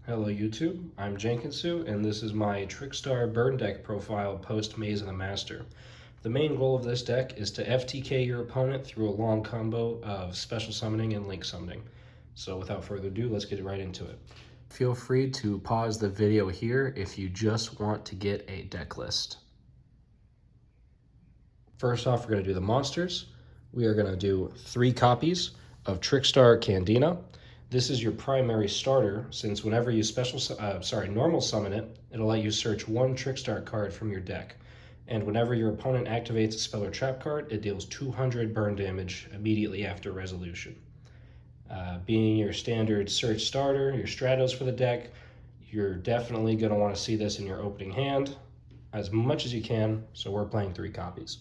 Hello YouTube, I'm Jenkinsu, and this is my Trickstar burn deck profile post Maze of the Master. The main goal of this deck is to FTK your opponent through a long combo of special summoning and link summoning. So without further ado, let's get right into it. Feel free to pause the video here if you just want to get a deck list. First off, we're going to do the monsters. We are going to do 3 copies of Trickstar Candina. This is your primary starter, since whenever you normal summon it, it'll let you search 1 Trickstar card from your deck. And whenever your opponent activates a spell or trap card, it deals 200 burn damage immediately after resolution. Being your standard search starter, your Stratos for the deck, you're definitely going to want to see this in your opening hand as much as you can, so we're playing 3 copies.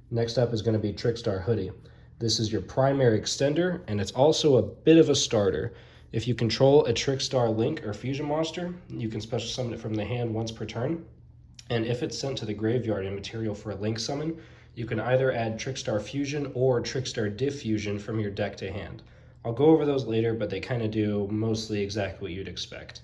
Next up is going to be Trickstar Hoody. This is your primary extender, and it's also a bit of a starter. If you control a Trickstar Link or Fusion monster, you can special summon it from the hand once per turn. And if it's sent to the graveyard in material for a Link summon, you can either add Trickstar Fusion or Trickstar Diffusion from your deck to hand. I'll go over those later, but they kind of do mostly exactly what you'd expect.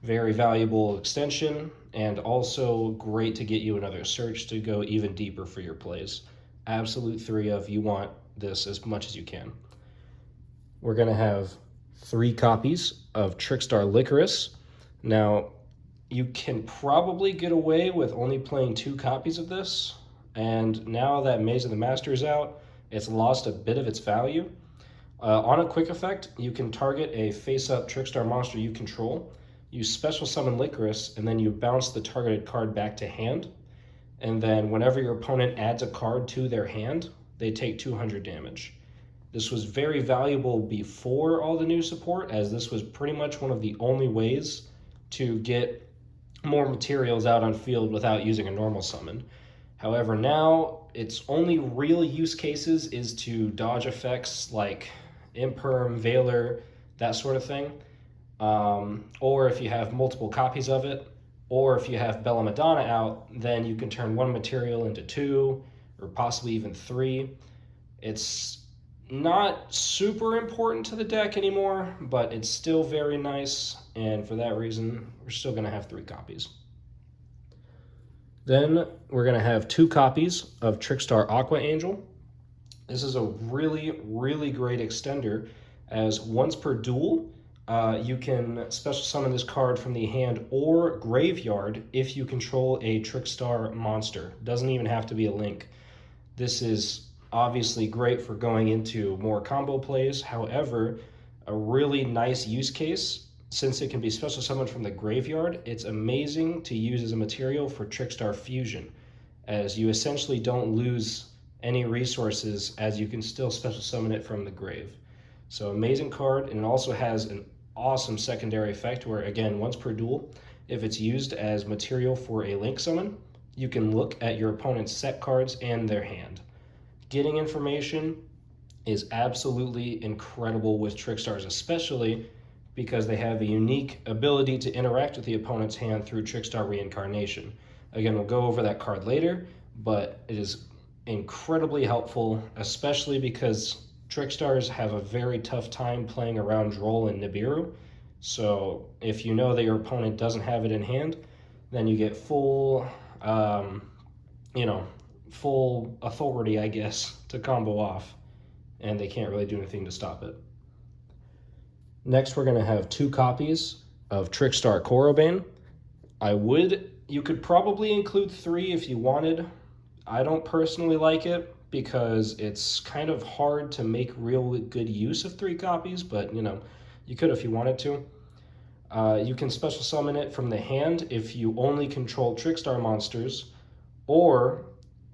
Very valuable extension, and also great to get you another search to go even deeper for your plays. Absolute 3 of you want this as much as you can. We're going to have 3 copies of Trickstar Lycoris. Now, you can probably get away with only playing 2 copies of this, and now that Maze of the Master is out, it's lost a bit of its value. On a quick effect, you can target a face-up Trickstar monster you control, you special summon Lycoris, and then you bounce the targeted card back to hand. And then whenever your opponent adds a card to their hand, they take 200 damage. This was very valuable before all the new support, as this was pretty much one of the only ways to get more materials out on field without using a normal summon. However, now its only real use cases is to dodge effects like Imperm, Veiler, that sort of thing. Or if you have multiple copies of it, or if you have Bella Madonna out, then you can turn 1 material into 2, or possibly even 3. It's not super important to the deck anymore, but it's still very nice, and for that reason, we're still going to have 3 copies. Then we're going to have 2 copies of Trickstar Aqua Angel. This is a really, really great extender, as once per duel, you can special summon this card from the hand or graveyard if you control a Trickstar monster. Doesn't even have to be a link. This is obviously great for going into more combo plays. However, a really nice use case, since it can be special summoned from the graveyard, it's amazing to use as a material for Trickstar Fusion, as you essentially don't lose any resources, as you can still special summon it from the grave. So amazing card, and it also has an awesome secondary effect where, again, once per duel, if it's used as material for a link summon, you can look at your opponent's set cards and their hand. Getting information is absolutely incredible with Trickstars, especially because they have a unique ability to interact with the opponent's hand through Trickstar Reincarnation. Again, we'll go over that card later, but it is incredibly helpful, especially because Trickstars have a very tough time playing around Droll and Nibiru. So if you know that your opponent doesn't have it in hand, then you get full full authority, I guess, to combo off, and they can't really do anything to stop it. Next, we're going to have 2 copies of Trickstar Corobane. You could probably include 3 if you wanted. I don't personally like it because it's kind of hard to make real good use of 3 copies, but you could if you wanted to. You can special summon it from the hand if you only control Trickstar monsters, or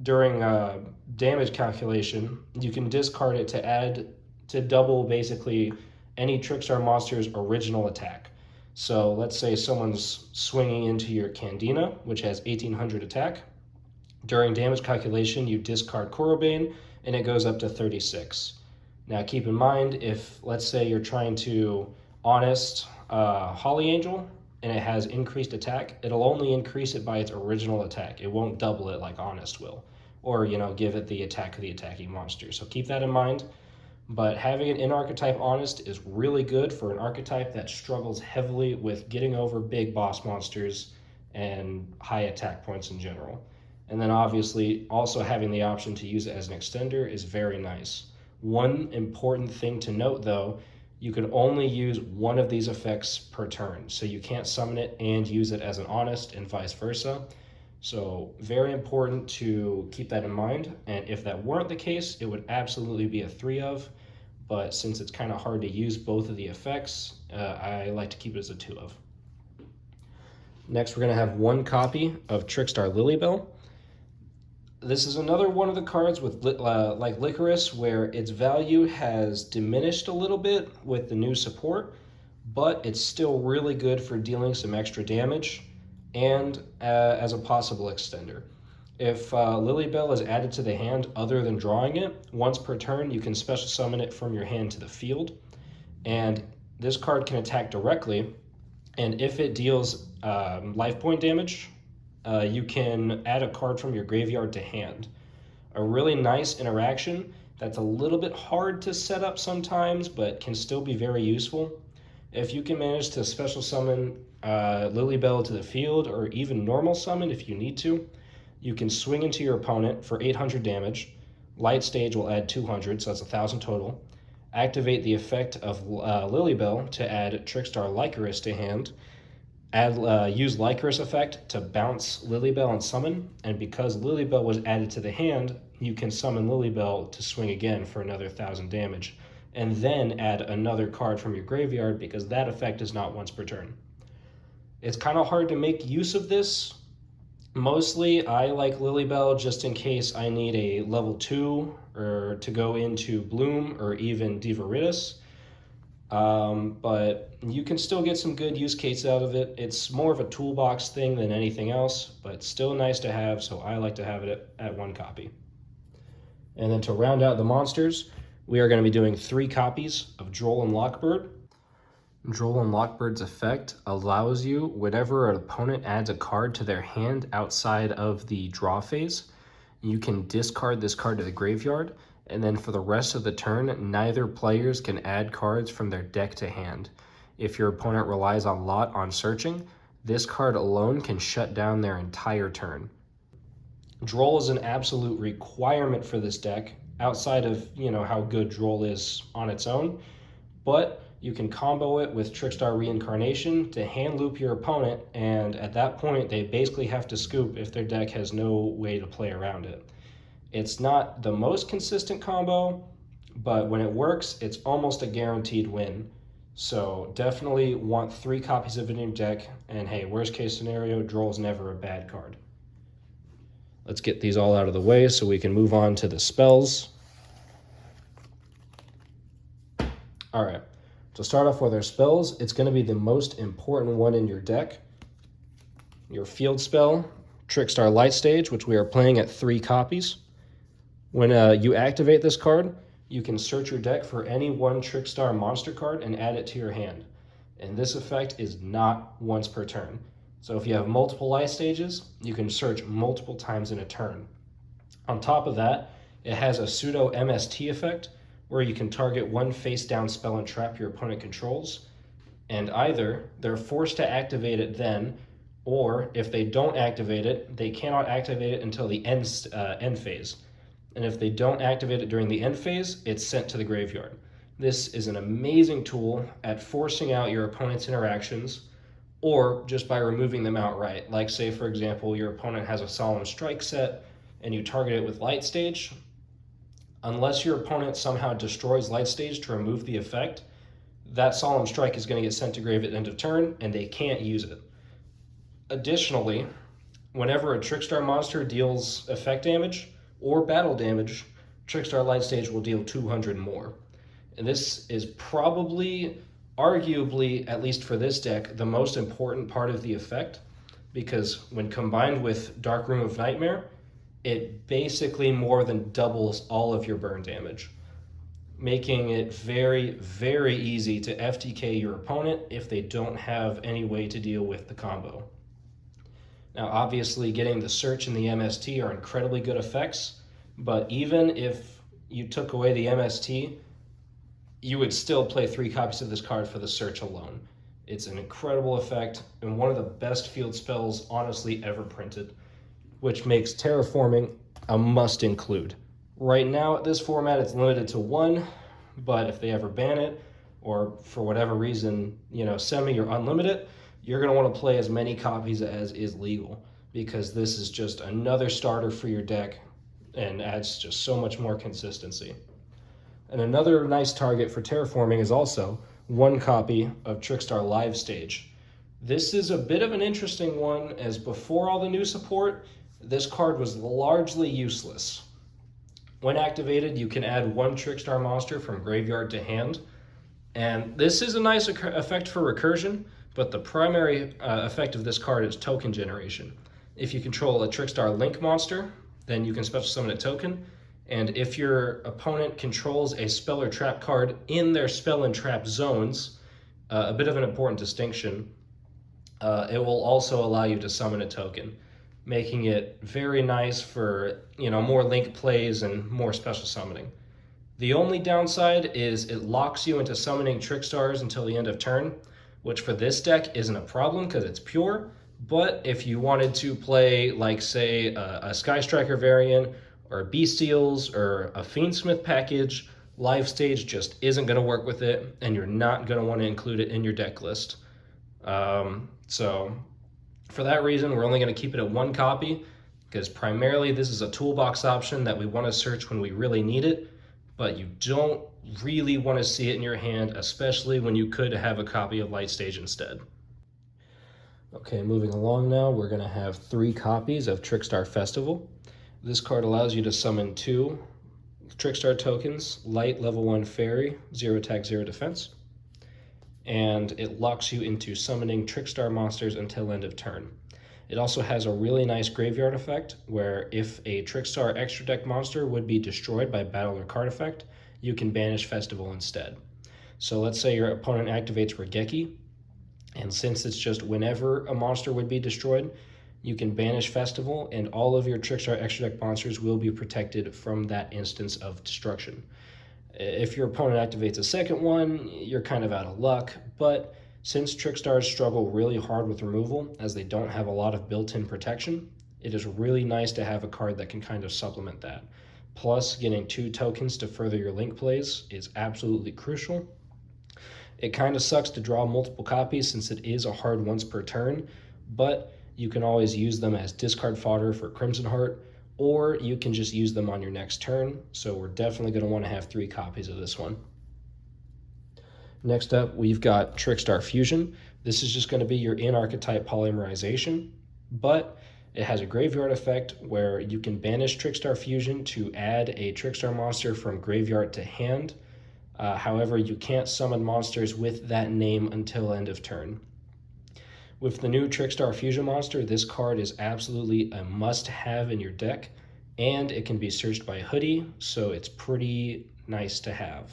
during damage calculation, you can discard it to double basically any Trickstar monster's original attack. So let's say someone's swinging into your Candina, which has 1800 attack. During damage calculation, you discard Corobane, and it goes up to 36. Now keep in mind, if let's say you're trying to honest Holly Angel, and it has increased attack, it'll only increase it by its original attack. It won't double it like honest will, or give it the attack of the attacking monster. So keep that in mind. but having an in-archetype Honest is really good for an archetype that struggles heavily with getting over big boss monsters and high attack points in general. And then obviously also having the option to use it as an extender is very nice. One important thing to note though, you can only use one of these effects per turn, so you can't summon it and use it as an Honest and vice versa. So very important to keep that in mind, and if that weren't the case, it would absolutely be a 3 of, but since it's kind of hard to use both of the effects, I like to keep it as a 2 of. Next, we're going to have one copy of Trickstar Lilybell. This is another one of the cards with like Lycoris, where its value has diminished a little bit with the new support, but it's still really good for dealing some extra damage and as a possible extender. If Lilybell is added to the hand other than drawing it, once per turn you can special summon it from your hand to the field, and this card can attack directly, and if it deals life point damage, you can add a card from your graveyard to hand. A really nice interaction that's a little bit hard to set up sometimes, but can still be very useful. If you can manage to special summon Lilybell to the field, or even normal summon if you need to, you can swing into your opponent for 800 damage. Light Stage will add 200, so that's 1,000 total. Activate the effect of Lilybell to add Trickstar Lycoris to hand. Use Lycoris effect to bounce Lilybell and summon, and because Lilybell was added to the hand, you can summon Lilybell to swing again for another 1,000 damage, and then add another card from your graveyard because that effect is not once per turn. It's kind of hard to make use of this. Mostly I like Lilybell just in case I need a level 2 or to go into Bloom or even Divaridis. But you can still get some good use cases out of it. It's more of a toolbox thing than anything else, but still nice to have, so I like to have it at one copy. And then to round out the monsters, we are going to be doing 3 copies of Droll and Lockbird. Droll and Lockbird's effect allows you, whenever an opponent adds a card to their hand outside of the draw phase, you can discard this card to the graveyard, and then for the rest of the turn, neither players can add cards from their deck to hand. If your opponent relies a lot on searching, this card alone can shut down their entire turn. Droll is an absolute requirement for this deck, outside of, how good Droll is on its own, but you can combo it with Trickstar Reincarnation to hand loop your opponent, and at that point they basically have to scoop if their deck has no way to play around it. It's not the most consistent combo, but when it works, it's almost a guaranteed win. So definitely want 3 copies of it in your deck, and hey, worst case scenario, Droll's never a bad card. Let's get these all out of the way so we can move on to the spells. All right. To start off with our spells, it's going to be the most important one in your deck. Your field spell, Trickstar Light Stage, which we are playing at 3 copies. When you activate this card, you can search your deck for any one Trickstar monster card and add it to your hand. And this effect is not once per turn. So if you have multiple Light Stages, you can search multiple times in a turn. On top of that, it has a pseudo MST effect, where you can target one face-down spell and trap your opponent controls, and either they're forced to activate it then, or if they don't activate it, they cannot activate it until the end phase. And if they don't activate it during the end phase, it's sent to the graveyard. This is an amazing tool at forcing out your opponent's interactions, or just by removing them outright. Like say, for example, your opponent has a Solemn Strike set, and you target it with Light Stage. Unless your opponent somehow destroys Light Stage to remove the effect, that Solemn Strike is going to get sent to grave at the end of turn, and they can't use it. Additionally, whenever a Trickstar monster deals effect damage or battle damage, Trickstar Light Stage will deal 200 more. And this is probably, arguably, at least for this deck, the most important part of the effect, because when combined with Dark Room of Nightmare, it basically more than doubles all of your burn damage, making it very, very easy to FTK your opponent if they don't have any way to deal with the combo. Now, obviously, getting the Search and the MST are incredibly good effects, but even if you took away the MST, you would still play 3 copies of this card for the search alone. It's an incredible effect and one of the best field spells honestly ever printed, which makes Terraforming a must include. Right now at this format it's limited to 1, but if they ever ban it, or for whatever reason, semi or unlimited, you're going to want to play as many copies as is legal, because this is just another starter for your deck and adds just so much more consistency. And another nice target for Terraforming is also 1 copy of Trickstar Live Stage. This is a bit of an interesting one, as before all the new support, this card was largely useless. When activated, you can add 1 Trickstar monster from graveyard to hand, and this is a nice effect for recursion, but the primary effect of this card is token generation. If you control a Trickstar Link monster, then you can special summon a token, and if your opponent controls a spell or trap card in their spell and trap zones, a bit of an important distinction, it will also allow you to summon a token, making it very nice for more link plays and more special summoning. The only downside is it locks you into summoning Trickstars until the end of turn, which for this deck isn't a problem because it's pure, but if you wanted to play, like, say, a Sky Striker variant, or Bestials, or a Fiendsmith package, Live Stage just isn't going to work with it, and you're not going to want to include it in your deck list. So for that reason, we're only going to keep it at 1 copy, because primarily this is a toolbox option that we want to search when we really need it, but you don't really want to see it in your hand, especially when you could have a copy of Light Stage instead. Okay, moving along now, we're going to have 3 copies of Trickstar Festival. This card allows you to summon 2 Trickstar tokens, Light level 1 Fairy, 0 attack, 0 defense, and it locks you into summoning Trickstar monsters until end of turn. It also has a really nice graveyard effect, where if a Trickstar extra deck monster would be destroyed by battle or card effect, you can banish Festival instead. So let's say your opponent activates Regeki, and since it's just whenever a monster would be destroyed, you can banish Festival, and all of your Trickstar extra deck monsters will be protected from that instance of destruction. If your opponent activates a second one, you're kind of out of luck, but since Trickstars struggle really hard with removal, as they don't have a lot of built-in protection, it is really nice to have a card that can kind of supplement that. Plus, getting 2 tokens to further your link plays is absolutely crucial. It kind of sucks to draw multiple copies since it is a hard once per turn, but you can always use them as discard fodder for Crimson Heart, or you can just use them on your next turn, so we're definitely going to want to have 3 copies of this one. Next up, we've got Trickstar Fusion. This is just going to be your in-archetype polymerization, but it has a graveyard effect where you can banish Trickstar Fusion to add a Trickstar monster from graveyard to hand. However, you can't summon monsters with that name until end of turn. With the new Trickstar Fusion monster, this card is absolutely a must-have in your deck, and it can be searched by Hoody, so it's pretty nice to have.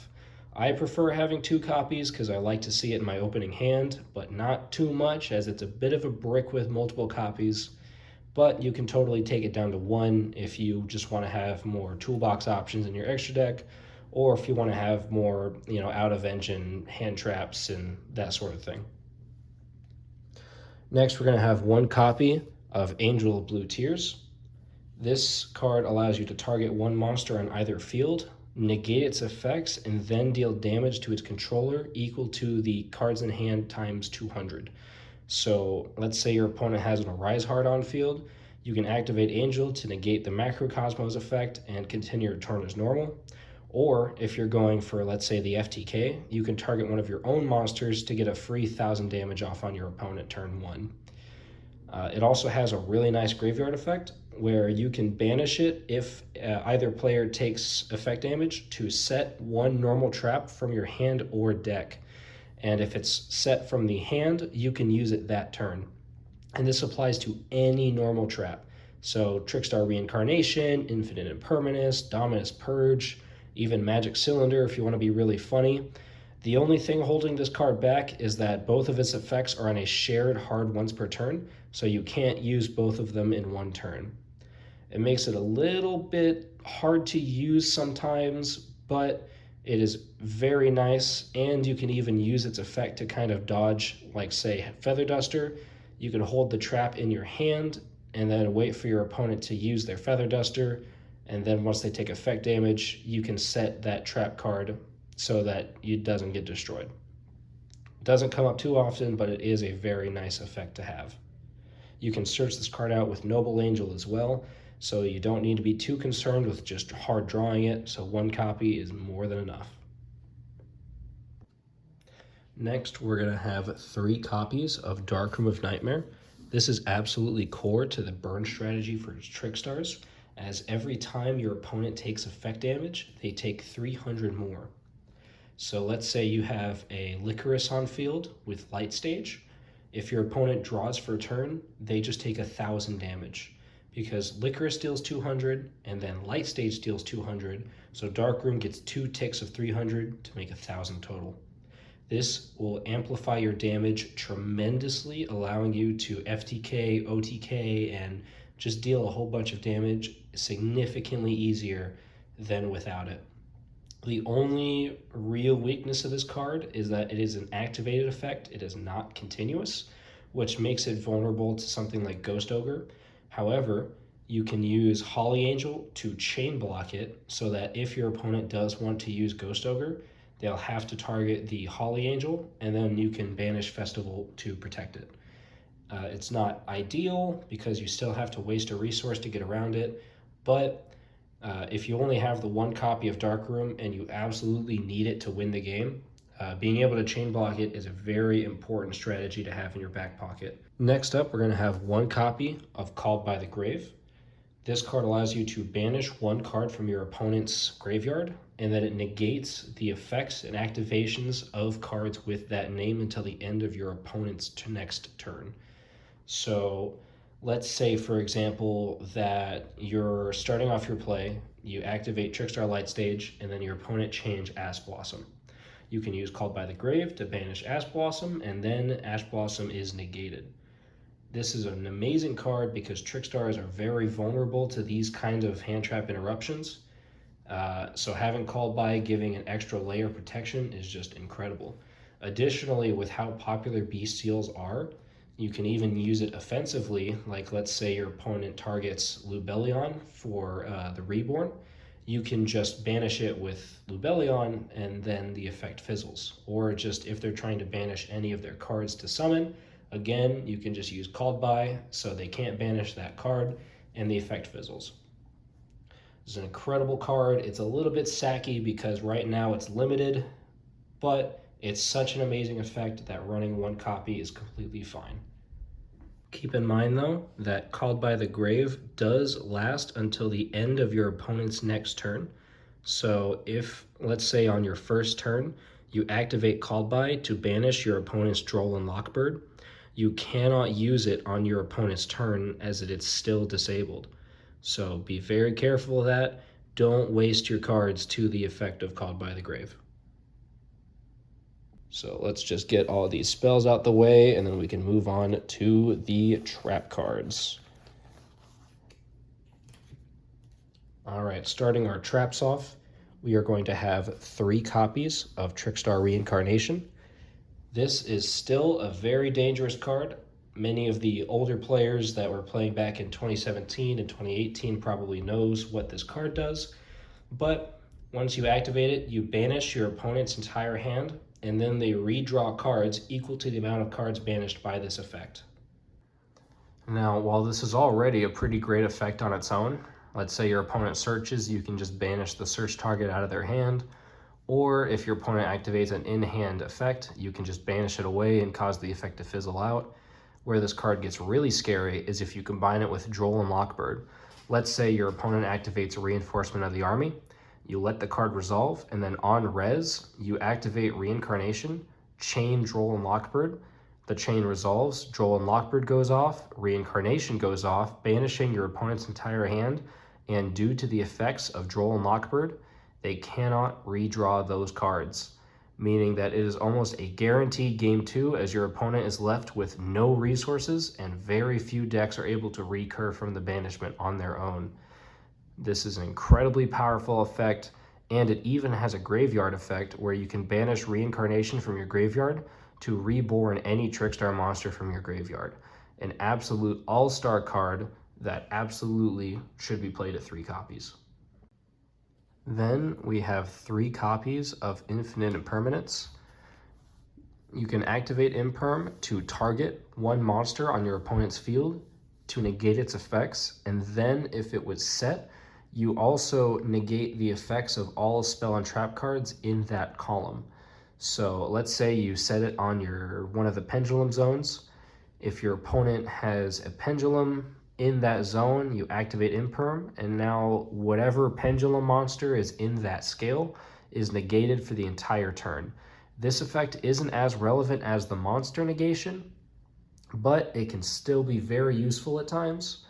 I prefer having 2 copies because I like to see it in my opening hand, but not too much, as it's a bit of a brick with multiple copies. But you can totally take it down to 1 if you just want to have more toolbox options in your extra deck, or if you want to have more, out of engine hand traps and that sort of thing. Next, we're going to have 1 copy of Angel of Blue Tears. This card allows you to target 1 monster on either field, negate its effects, and then deal damage to its controller equal to the cards in hand times 200. So let's say your opponent has an Arise Heart on field. You can activate Angel to negate the Macrocosmos effect and continue your turn as normal. Or if you're going for, let's say, the FTK, you can target one of your own monsters to get a free 1000 damage off on your opponent turn 1. It also has a really nice graveyard effect where you can banish it if either player takes effect damage to set 1 normal trap from your hand or deck. And if it's set from the hand, you can use it that turn. And this applies to any normal trap. So Trickstar Reincarnation, Infinite Impermanence, Dominus Purge, even Magic Cylinder if you want to be really funny. The only thing holding this card back is that both of its effects are on a shared hard once per turn, so you can't use both of them in 1 turn. It makes it a little bit hard to use sometimes, but It is very nice, and you can even use its effect to kind of dodge, like say Feather Duster. You can hold the trap in your hand and then wait for your opponent to use their Feather Duster, and then once they take effect damage, you can set that trap card so that it doesn't get destroyed. It doesn't come up too often, but it is a very nice effect to have. You can search this card out with Noble Angel as well, so you don't need to be too concerned with just hard drawing it, so one copy is more than enough. Next, we're going to have 3 copies of Dark Room of Nightmare. This is absolutely core to the burn strategy for Trickstars, as every time your opponent takes effect damage, they take 300 more. So let's say you have a Lycoris on field with Light Stage. If your opponent draws for a turn, they just take 1,000 damage, because Lycoris deals 200 and then Light Stage deals 200, so Dark Room gets 2 ticks of 300 to make 1,000 total. This will amplify your damage tremendously, allowing you to FTK, OTK, and just deal a whole bunch of damage significantly easier than without it. The only real weakness of this card is that it is an activated effect. It is not continuous, which makes it vulnerable to something like Ghost Ogre. However, you can use Holly Angel to chain block it so that if your opponent does want to use Ghost Ogre, they'll have to target the Holly Angel, and then you can banish Festival to protect it. It's not ideal because you still have to waste a resource to get around it, but if you only have the 1 copy of Dark Room and you absolutely need it to win the game, being able to chain block it is a very important strategy to have in your back pocket. Next up, we're going to have 1 copy of Called by the Grave. This card allows you to banish 1 card from your opponent's graveyard, and then it negates the effects and activations of cards with that name until the end of your opponent's next turn. So let's say, for example, that you're starting off your play, you activate Trickstar Light Stage, and then your opponent change Ash Blossom. You can use Called by the Grave to banish Ash Blossom, and then Ash Blossom is negated. This is an amazing card because Trickstars are very vulnerable to these kinds of hand trap interruptions. So having Called by giving an extra layer of protection is just incredible. Additionally, with how popular Beast Seals are, you can even use it offensively, like let's say your opponent targets Lubellion for the Reborn. You can just banish it with Lubellion and then the effect fizzles. Or just if they're trying to banish any of their cards to summon, again, you can just use Called by so they can't banish that card and the effect fizzles. It's an incredible card. It's a little bit sacky because right now it's limited, but it's such an amazing effect that running 1 copy is completely fine. Keep in mind though that Called by the Grave does last until the end of your opponent's next turn. So if, let's say on your first turn, you activate Called by to banish your opponent's Droll and Lockbird, you cannot use it on your opponent's turn as it is still disabled. So be very careful of that. Don't waste your cards to the effect of Called by the Grave. So let's just get all these spells out the way, and then we can move on to the trap cards. All right, starting our traps off, we are going to have 3 copies of Trickstar Reincarnation. This is still a very dangerous card. Many of the older players that were playing back in 2017 and 2018 probably knows what this card does. But once you activate it, you banish your opponent's entire hand, and then they redraw cards equal to the amount of cards banished by this effect. Now, while this is already a pretty great effect on its own, let's say your opponent searches, you can just banish the search target out of their hand. Or if your opponent activates an in-hand effect, you can just banish it away and cause the effect to fizzle out. Where this card gets really scary is if you combine it with Droll and Lockbird. Let's say your opponent activates Reinforcement of the Army, you let the card resolve, and then on res, you activate Reincarnation, chain Droll and Lockbird. The chain resolves, Droll and Lockbird goes off, Reincarnation goes off, banishing your opponent's entire hand, and due to the effects of Droll and Lockbird, they cannot redraw those cards, meaning that it is almost a guaranteed game 2 as your opponent is left with no resources and very few decks are able to recur from the banishment on their own. This is an incredibly powerful effect, and it even has a graveyard effect where you can banish Reincarnation from your graveyard to reborn any Trickstar monster from your graveyard. An absolute all-star card that absolutely should be played at 3 copies. Then we have 3 copies of Infinite Impermanence. You can activate Imperm to target one monster on your opponent's field to negate its effects, and then if it was set, you also negate the effects of all spell and trap cards in that column. So let's say you set it on one of the pendulum zones. If your opponent has a pendulum in that zone, you activate Imperm, and now whatever pendulum monster is in that scale is negated for the entire turn. This effect isn't as relevant as the monster negation, but it can still be very useful at times,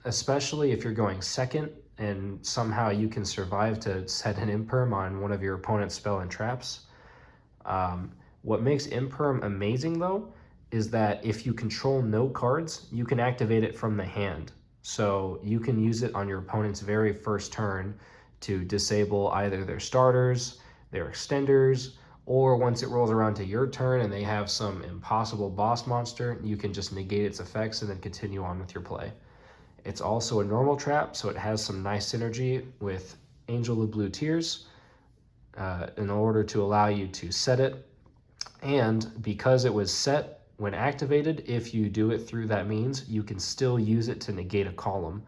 especially if you're going second and somehow you can survive to set an Imperm on one of your opponent's spell and traps. What makes Imperm amazing though is that if you control no cards, you can activate it from the hand. So you can use it on your opponent's very first turn to disable either their starters, their extenders, or once it rolls around to your turn and they have some impossible boss monster, you can just negate its effects and then continue on with your play. It's also a normal trap, so it has some nice synergy with Angel of Blue Tears in order to allow you to set it. And because it was set when activated, if you do it through that means, you can still use it to negate a column.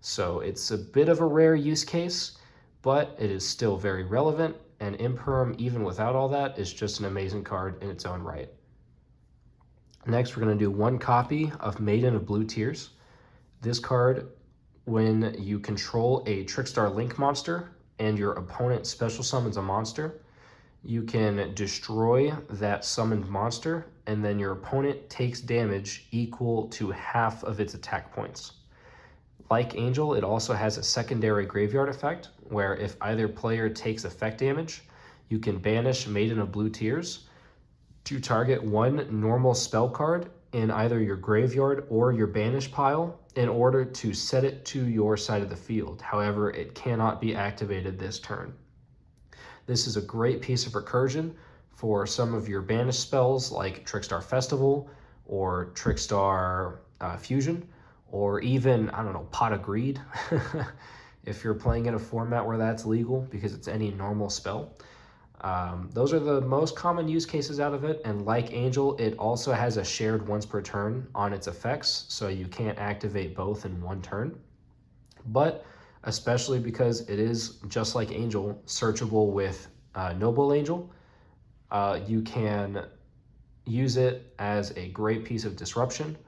So it's a bit of a rare use case, but it is still very relevant, and Imperm, even without all that, is just an amazing card in its own right. Next, we're going to do 1 copy of Maiden of Blue Tears. This card, when you control a Trickstar Link monster and your opponent special summons a monster, you can destroy that summoned monster, and then your opponent takes damage equal to half of its attack points. Like Angel, it also has a secondary graveyard effect, where if either player takes effect damage, you can banish Maiden of Blue Tears to target one normal spell card in either your graveyard or your banish pile in order to set it to your side of the field. However, it cannot be activated this turn. This is a great piece of recursion for some of your banish spells like Trickstar Festival or Trickstar Fusion, or even, I don't know, Pot of Greed, if you're playing in a format where that's legal because it's any normal spell. Those are the most common use cases out of it, and like Angel, it also has a shared once per turn on its effects, so you can't activate both in one turn. But especially because it is, just like Angel, searchable with Noble Angel, you can use it as a great piece of disruption,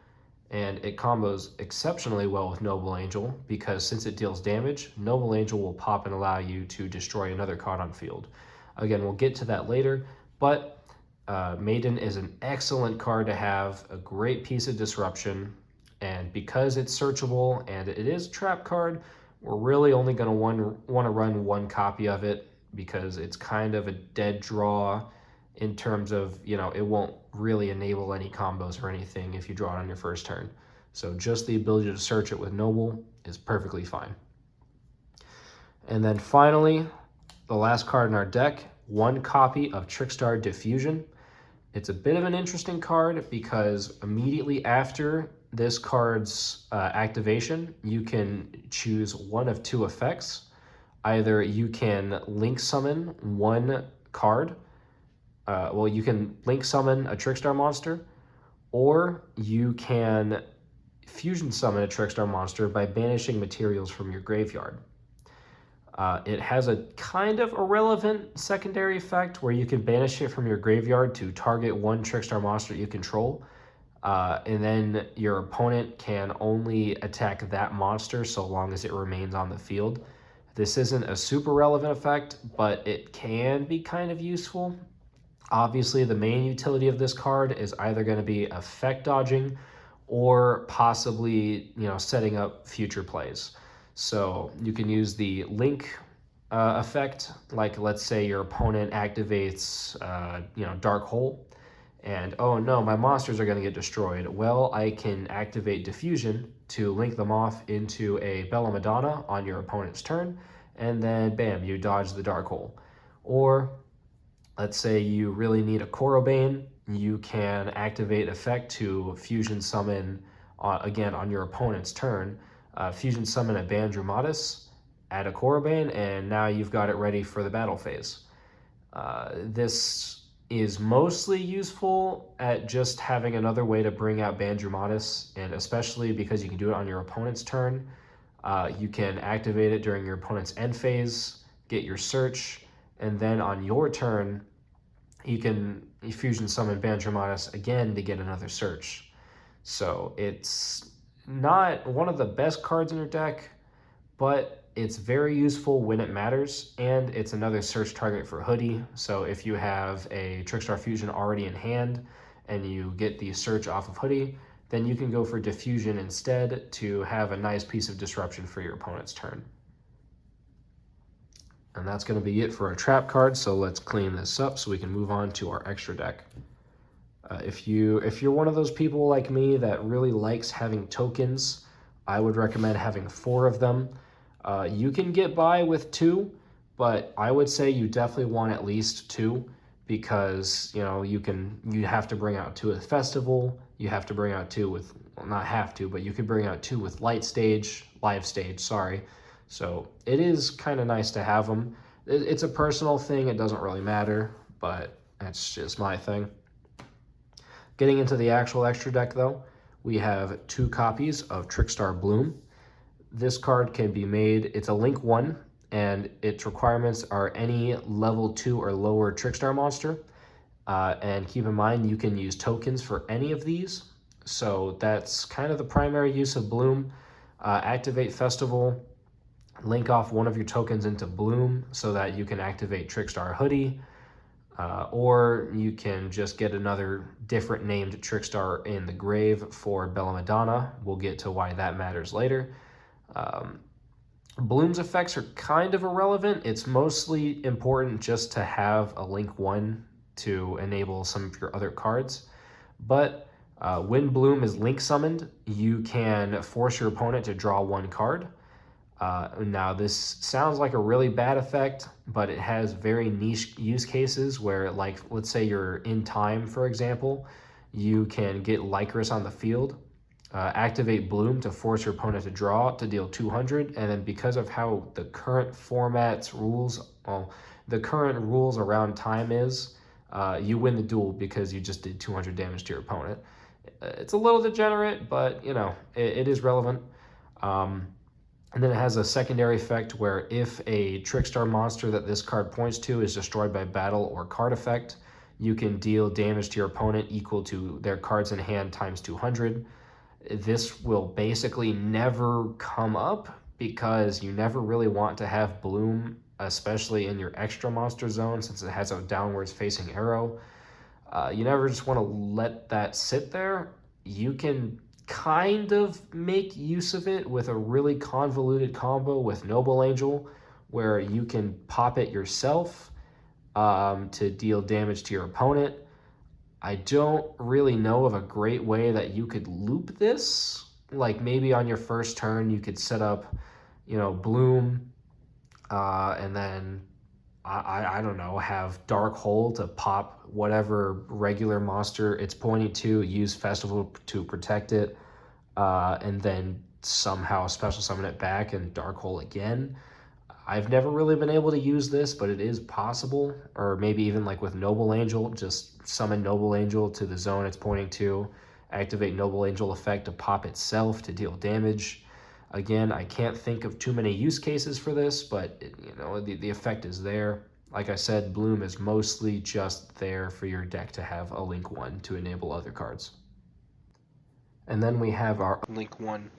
and it combos exceptionally well with Noble Angel because since it deals damage, Noble Angel will pop and allow you to destroy another card on field. Again, we'll get to that later, but Maiden is an excellent card to have, a great piece of disruption, and because it's searchable and it is a trap card, we're really only going to want to run 1 copy of it because it's kind of a dead draw in terms of, it won't really enable any combos or anything if you draw it on your first turn. So just the ability to search it with Noble is perfectly fine. And then finally, the last card in our deck, 1 copy of Trickstar Diffusion. It's a bit of an interesting card because immediately after this card's activation, you can choose one of 2 effects. Either you can link summon 1 card, you can link summon a Trickstar monster, or you can fusion summon a Trickstar monster by banishing materials from your graveyard. It has a kind of irrelevant secondary effect where you can banish it from your graveyard to target 1 Trickstar monster you control, and then your opponent can only attack that monster so long as it remains on the field. This isn't a super relevant effect, but it can be kind of useful. Obviously, the main utility of this card is either going to be effect dodging or possibly, setting up future plays. So you can use the link effect, like let's say your opponent activates, Dark Hole, and oh no, my monsters are going to get destroyed. Well, I can activate Diffusion to link them off into a Bella Madonna on your opponent's turn, and then bam, you dodge the Dark Hole. Or let's say you really need a Corobane, you can activate effect to fusion summon, again, on your opponent's turn, fusion summon a Ban Drumatis, add a Corobane, and now you've got it ready for the battle phase. This is mostly useful at just having another way to bring out Ban Drumatis, and especially because you can do it on your opponent's turn. You can activate it during your opponent's end phase, get your search, and then on your turn, you can fusion summon Ban Drumatis again to get another search. So it's not one of the best cards in your deck, but it's very useful when it matters, and it's another search target for Hoody. So if you have a Trickstar Fusion already in hand and you get the search off of Hoody, then you can go for Diffusion instead to have a nice piece of disruption for your opponent's turn. And that's going to be it for our trap card, so let's clean this up so we can move on to our extra deck. If you're one of those people like me that really likes having tokens, I would recommend having 4 of them. You can get by with 2, but I would say you definitely want at least 2, because you know you have to bring out 2 at Festival, you have to bring out 2 with, well, not have to, but you could bring out 2 with live stage, sorry. So it is kind of nice to have them. It's a personal thing, it doesn't really matter, but that's just my thing. Getting into the actual extra deck though, we have 2 copies of Trickstar Bloom. This card can be made, it's a Link 1, and its requirements are any level 2 or lower Trickstar monster. And keep in mind, you can use tokens for any of these. So that's kind of the primary use of Bloom. Activate Festival, link off one of your tokens into Bloom so that you can activate Trickstar Hoody. Or you can just get another different named Trickstar in the grave for Bella Madonna. We'll get to why that matters later. Bloom's effects are kind of irrelevant. It's mostly important just to have a Link 1 to enable some of your other cards. But when Bloom is Link summoned, you can force your opponent to draw 1 card. Now this sounds like a really bad effect, but it has very niche use cases where, like, let's say you're in time, for example, you can get Lycoris on the field, activate Bloom to force your opponent to draw to deal 200, and then because of how the current format's rules, the current rules around time is, you win the duel because you just did 200 damage to your opponent. It's a little degenerate, but you know, it is relevant. And then it has a secondary effect where if a Trickstar monster that this card points to is destroyed by battle or card effect, you can deal damage to your opponent equal to their cards in hand times 200. This will basically never come up because you never really want to have Bloom, especially in your extra monster zone, since it has a downwards facing arrow. You never just want to let that sit there. You can kind of make use of it with a really convoluted combo with Noble Angel, where you can pop it yourself to deal damage to your opponent. I don't really know of a great way that you could loop this. Like maybe on your first turn you could set up, you know, Bloom, and then I don't know, have Dark Hole to pop whatever regular monster it's pointing to, use Festival to protect it, and then somehow special summon it back and Dark Hole again. I've never really been able to use this, but it is possible. Or maybe even like with Noble Angel, just summon Noble Angel to the zone it's pointing to, activate Noble Angel effect to pop itself to deal damage. Again, I can't think of too many use cases for this, but you know, the effect is there. Like I said, Bloom is mostly just there for your deck to have a Link 1 to enable other cards. And then we have our Link 1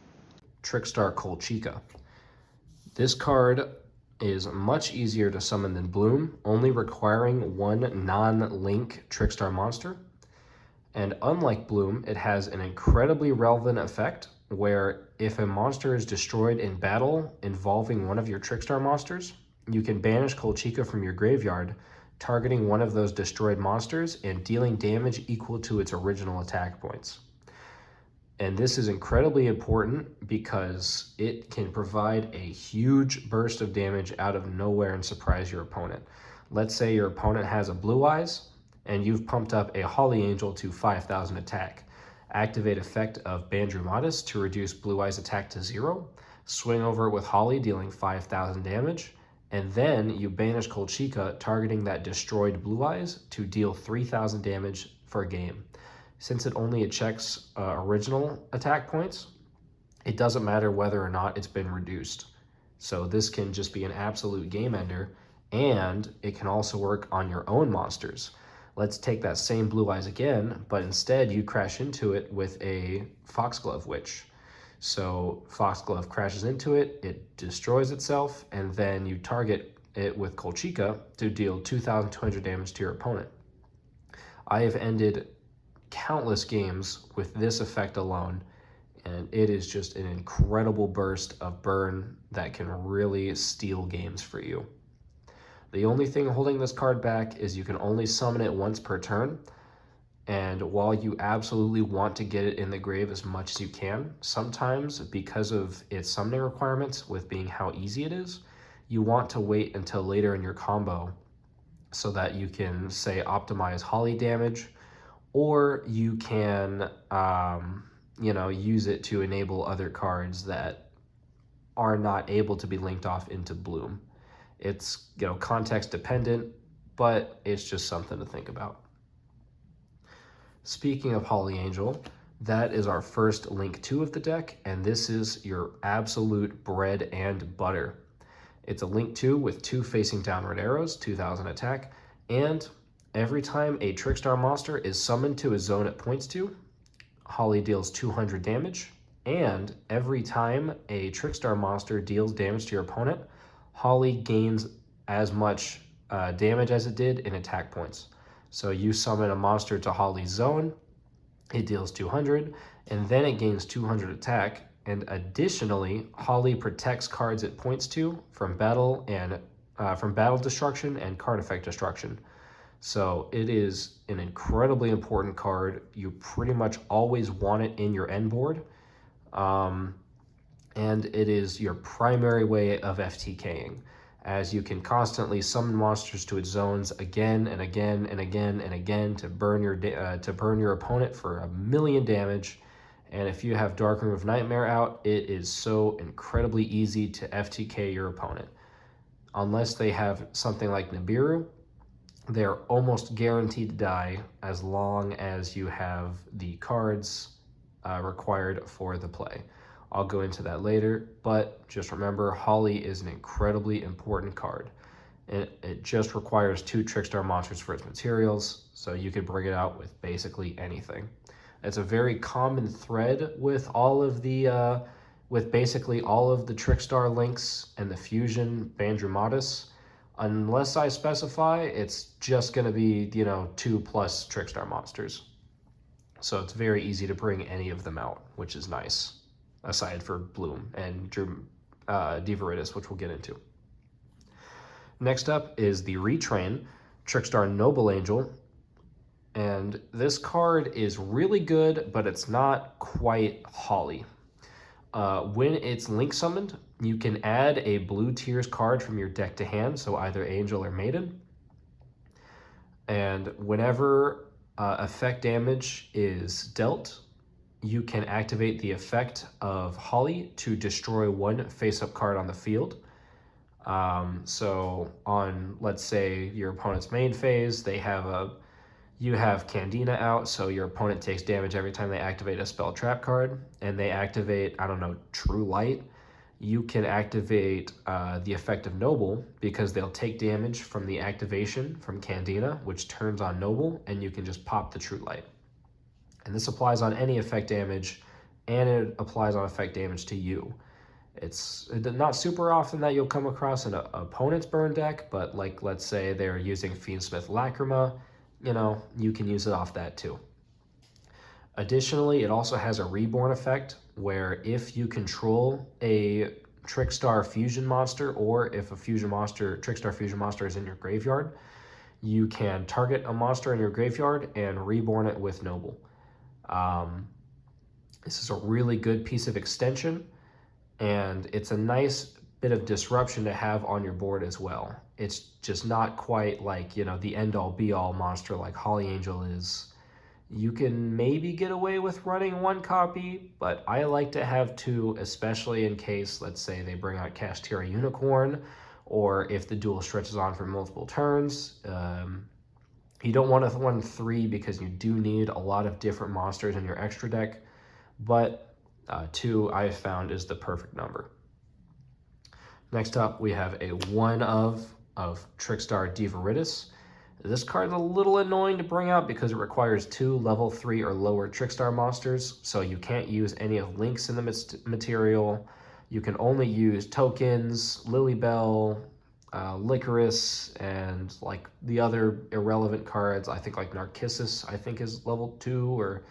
Trickstar Colchica. This card is much easier to summon than Bloom, only requiring 1 non-Link Trickstar monster. And unlike Bloom, it has an incredibly relevant effect where if a monster is destroyed in battle involving one of your Trickstar monsters, you can banish Colchica from your graveyard, targeting one of those destroyed monsters and dealing damage equal to its original attack points. And this is incredibly important because it can provide a huge burst of damage out of nowhere and surprise your opponent. Let's say your opponent has a Blue Eyes and you've pumped up a Holly Angel to 5,000 attack. Activate effect of ban Drumatis to reduce Blue Eyes attack to 0. Swing over it with Holly, dealing 5,000 damage. And then you banish Colchica, targeting that destroyed Blue Eyes to deal 3,000 damage for a game. Since it only checks original attack points, it doesn't matter whether or not it's been reduced. So this can just be an absolute game ender, and it can also work on your own monsters. Let's take that same Blue Eyes again, but instead you crash into it with a Foxglove Witch. So Foxglove crashes into it, it destroys itself, and then you target it with Colchica to deal 2,200 damage to your opponent. I have ended countless games with this effect alone, and it is just an incredible burst of burn that can really steal games for you. The only thing holding this card back is you can only summon it once per turn, and while you absolutely want to get it in the grave as much as you can, sometimes because of its summoning requirements with being how easy it is, you want to wait until later in your combo so that you can, say, optimize Holly damage, or you can, use it to enable other cards that are not able to be linked off into Bloom. It's, context dependent, but it's just something to think about. Speaking of Holly Angel, that is our first Link 2 of the deck, and this is your absolute bread and butter. It's a Link 2 with 2 facing downward arrows, 2,000 attack, and every time a Trickstar monster is summoned to a zone it points to, Holly deals 200 damage, and every time a Trickstar monster deals damage to your opponent, Holly gains as much damage as it did in attack points. So you summon a monster to Holly's zone, it deals 200, and then it gains 200 attack, and additionally, Holly protects cards it points to from battle destruction and card effect destruction. So it is an incredibly important card. You pretty much always want it in your end board. And it is your primary way of FTKing, as you can constantly summon monsters to its zones again and again and again and again to burn your opponent for 1,000,000 damage. And if you have Dark Room of Nightmare out, it is so incredibly easy to FTK your opponent. Unless they have something like Nibiru, they're almost guaranteed to die as long as you have the cards required for the play. I'll go into that later, but just remember, Holly is an incredibly important card. It just requires 2 Trickstar monsters for its materials, so you can bring it out with basically anything. It's a very common thread with basically all of the Trickstar links and the Fusion Drumatis. Unless I specify, it's just going to be, 2+ Trickstar monsters. So it's very easy to bring any of them out, which is nice, aside for Bloom and Divaridis, which we'll get into. Next up is the Retrain, Trickstar Noble Angel. And this card is really good, but it's not quite Holly. When it's link summoned, you can add a blue tiers card from your deck to hand, so either Angel or Maiden. And whenever effect damage is dealt, you can activate the effect of Holly to destroy 1 face-up card on the field. So on, let's say, your opponent's main phase, you have Candina out, so your opponent takes damage every time they activate a spell trap card, and they activate, True Light. You can activate the effect of Noble, because they'll take damage from the activation from Candina, which turns on Noble, and you can just pop the True Light. And this applies on any effect damage, and it applies on effect damage to you. It's not super often that you'll come across an opponent's burn deck, but let's say they're using Fiendsmith Lacrima, you can use it off that too. Additionally, it also has a reborn effect, where if you control a Trickstar Fusion monster, or if a Trickstar Fusion monster is in your graveyard, you can target a monster in your graveyard and reborn it with Noble. This is a really good piece of extension, and it's a nice bit of disruption to have on your board as well. It's just not quite like, you know, the end-all be-all monster like Holly Angel is. You can maybe get away with running one copy, but I like to have two, especially in case, let's say, they bring out Kashtira Unicorn, or if the duel stretches on for multiple turns. You don't want to run three because you do need a lot of different monsters in your extra deck, but two I've found is the perfect number. Next up, we have a 1-of Trickstar Divaridis. This card is a little annoying to bring out because it requires 2 level 3 or lower Trickstar monsters, so you can't use any of Link's in the material. You can only use tokens, Lilybell, Lycoris, and like the other irrelevant cards. I think like Narcissus, I think is level 2, or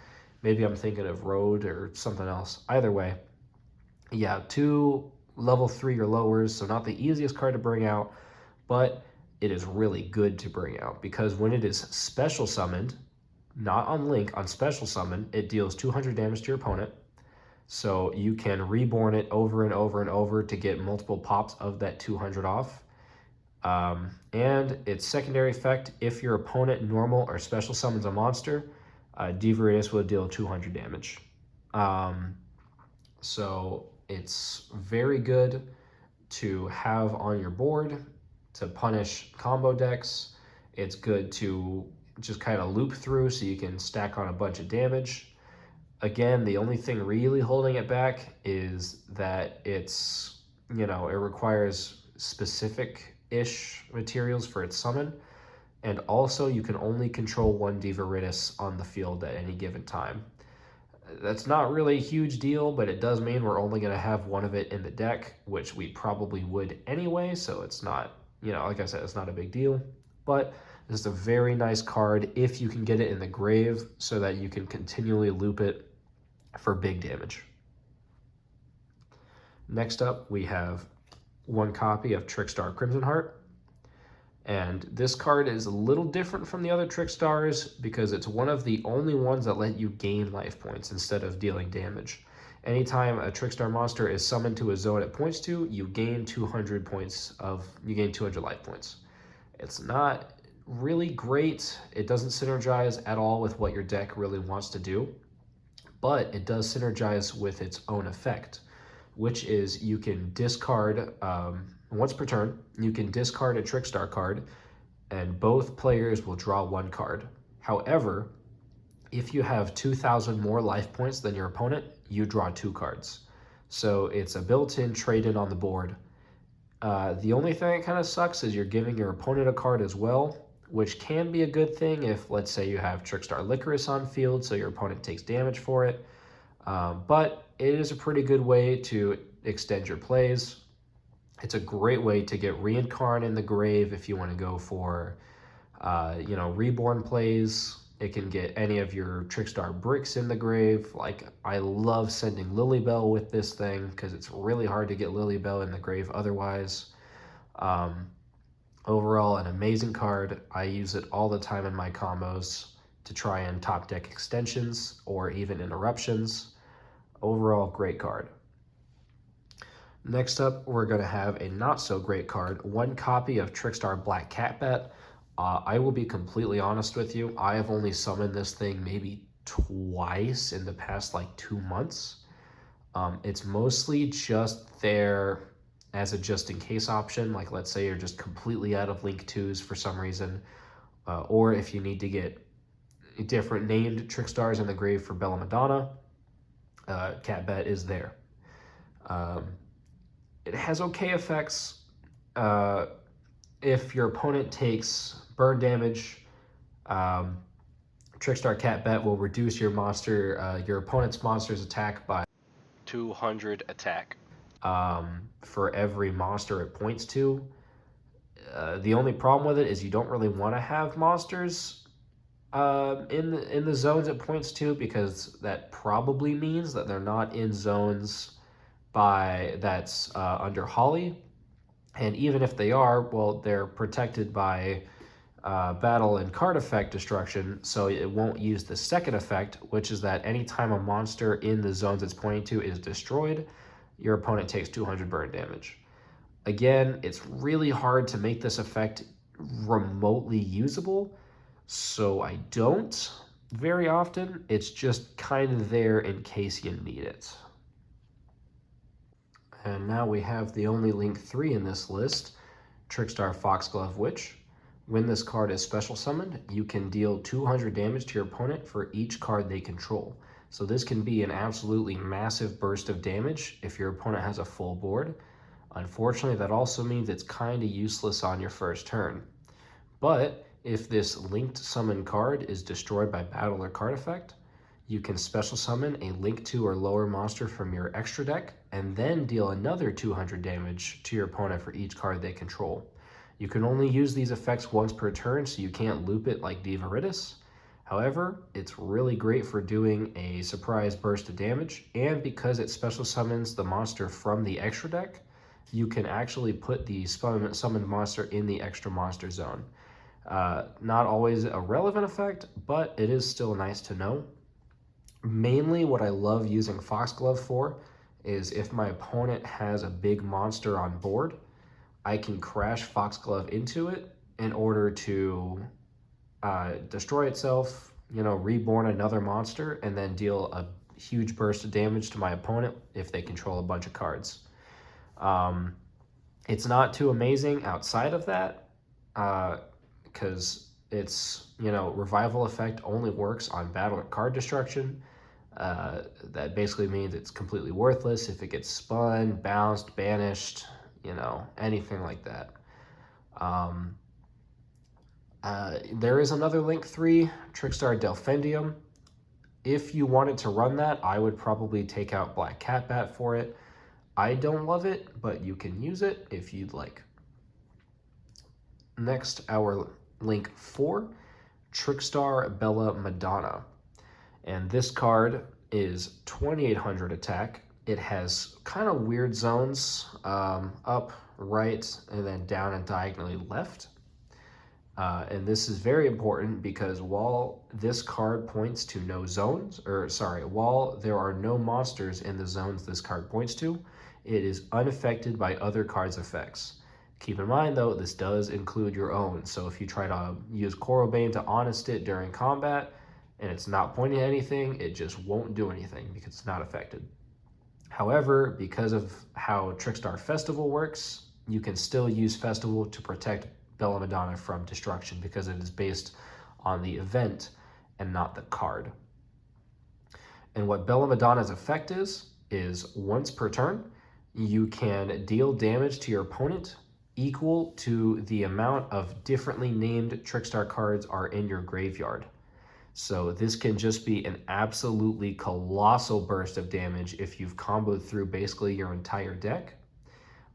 maybe I'm thinking of Road or something else. Either way, yeah, 2 level 3 or lowers, so not the easiest card to bring out, but it is really good to bring out because when it is special summoned, not on Link, on special summon, it deals 200 damage to your opponent. So you can reborn it over and over and over to get multiple pops of that 200 off. And its secondary effect, if your opponent normal or special summons a monster, Divaridis will deal 200 damage. So it's very good to have on your board to punish combo decks. It's good to just kind of loop through so you can stack on a bunch of damage. Again, the only thing really holding it back is that it's, you know, it requires specific-ish materials for its summon. And also you can only control 1 Divaridis on the field at any given time. That's not really a huge deal, but it does mean we're only going to have 1 of it in the deck, which we probably would anyway, so it's not, you know, like I said, it's not a big deal. But this is a very nice card if you can get it in the grave so that you can continually loop it for big damage. Next up, we have 1 copy of Trickstar Crimson Heart. And this card is a little different from the other Trickstars because it's one of the only ones that let you gain life points instead of dealing damage. Anytime a Trickstar monster is summoned to a zone it points to, you gain 200 life points. It's not really great. It doesn't synergize at all with what your deck really wants to do, but it does synergize with its own effect, which is you can discard, once per turn, you can discard a Trickstar card, and both players will draw 1 card. However, if you have 2,000 more life points than your opponent, you draw 2 cards. So it's a built-in trade-in on the board. The only thing that kind of sucks is you're giving your opponent a card as well, which can be a good thing if, let's say, you have Trickstar Lycoris on field, so your opponent takes damage for it. But it is a pretty good way to extend your plays. It's a great way to get Reincarn in the grave if you want to go for, you know, reborn plays. It can get any of your Trickstar bricks in the grave. Like, I love sending Lilybell with this thing because it's really hard to get Lilybell in the grave otherwise. Overall, an amazing card. I use it all the time in my combos to try and top deck extensions or even interruptions. Overall, great card. Next up, we're going to have a not so great card, 1 copy of Trickstar Black Catbat. I will be completely honest with you. I have only summoned this thing maybe twice in the past like 2 months. It's mostly just there as a just in case option. Like, let's say you're just completely out of Link 2s for some reason, or if you need to get different named Trickstars in the grave for Bella Madonna, Catbat is there. It has okay effects. If your opponent takes burn damage, Trickstar Catbat will reduce your opponent's monster's attack by 200 attack for every monster it points to. The only problem with it is you don't really want to have monsters in the zones it points to, because that probably means that they're not in zones that's under Holly. And even if they are, well, they're protected by battle and card effect destruction, so it won't use the second effect, which is that anytime a monster in the zones it's pointing to is destroyed, your opponent takes 200 burn damage. Again, it's really hard to make this effect remotely usable, so I don't very often. It's just kind of there in case you need it. And now we have the only link 3 in this list, Trickstar Foxglove Witch. When this card is special summoned, you can deal 200 damage to your opponent for each card they control. So this can be an absolutely massive burst of damage if your opponent has a full board. Unfortunately, that also means it's kind of useless on your first turn. But if this linked summon card is destroyed by battle or card effect, you can special summon a link 2 or lower monster from your extra deck and then deal another 200 damage to your opponent for each card they control. You can only use these effects once per turn, so you can't loop it like Divaridis. However, it's really great for doing a surprise burst of damage, and because it special summons the monster from the extra deck, you can actually put the summoned monster in the extra monster zone. Not always a relevant effect, but it is still nice to know. Mainly what I love using Foxglove for is if my opponent has a big monster on board, I can crash Foxglove into it in order to destroy itself, reborn another monster, and then deal a huge burst of damage to my opponent if they control a bunch of cards. It's not too amazing outside of that, because it's, revival effect only works on battle or card destruction. That basically means it's completely worthless if it gets spun, bounced, banished, anything like that. There is another link 3, Trickstar Delphendium. If you wanted to run that, I would probably take out Black Cat Bat for it. I don't love it, but you can use it if you'd like. Next, our link 4, Trickstar Bella Madonna. And this card is 2800 attack. It has kind of weird zones, up, right, and then down and diagonally left. And this is very important because while this card points to no zones, while there are no monsters in the zones this card points to, it is unaffected by other cards' effects. Keep in mind, though, this does include your own. So if you try to use Corobane to honest it during combat and it's not pointing at anything, it just won't do anything because it's not affected. However, because of how Trickstar Festival works, you can still use Festival to protect Bella Madonna from destruction because it is based on the event and not the card. And what Bella Madonna's effect is once per turn, you can deal damage to your opponent equal to the amount of differently named Trickstar cards are in your graveyard. So this can just be an absolutely colossal burst of damage if you've comboed through basically your entire deck.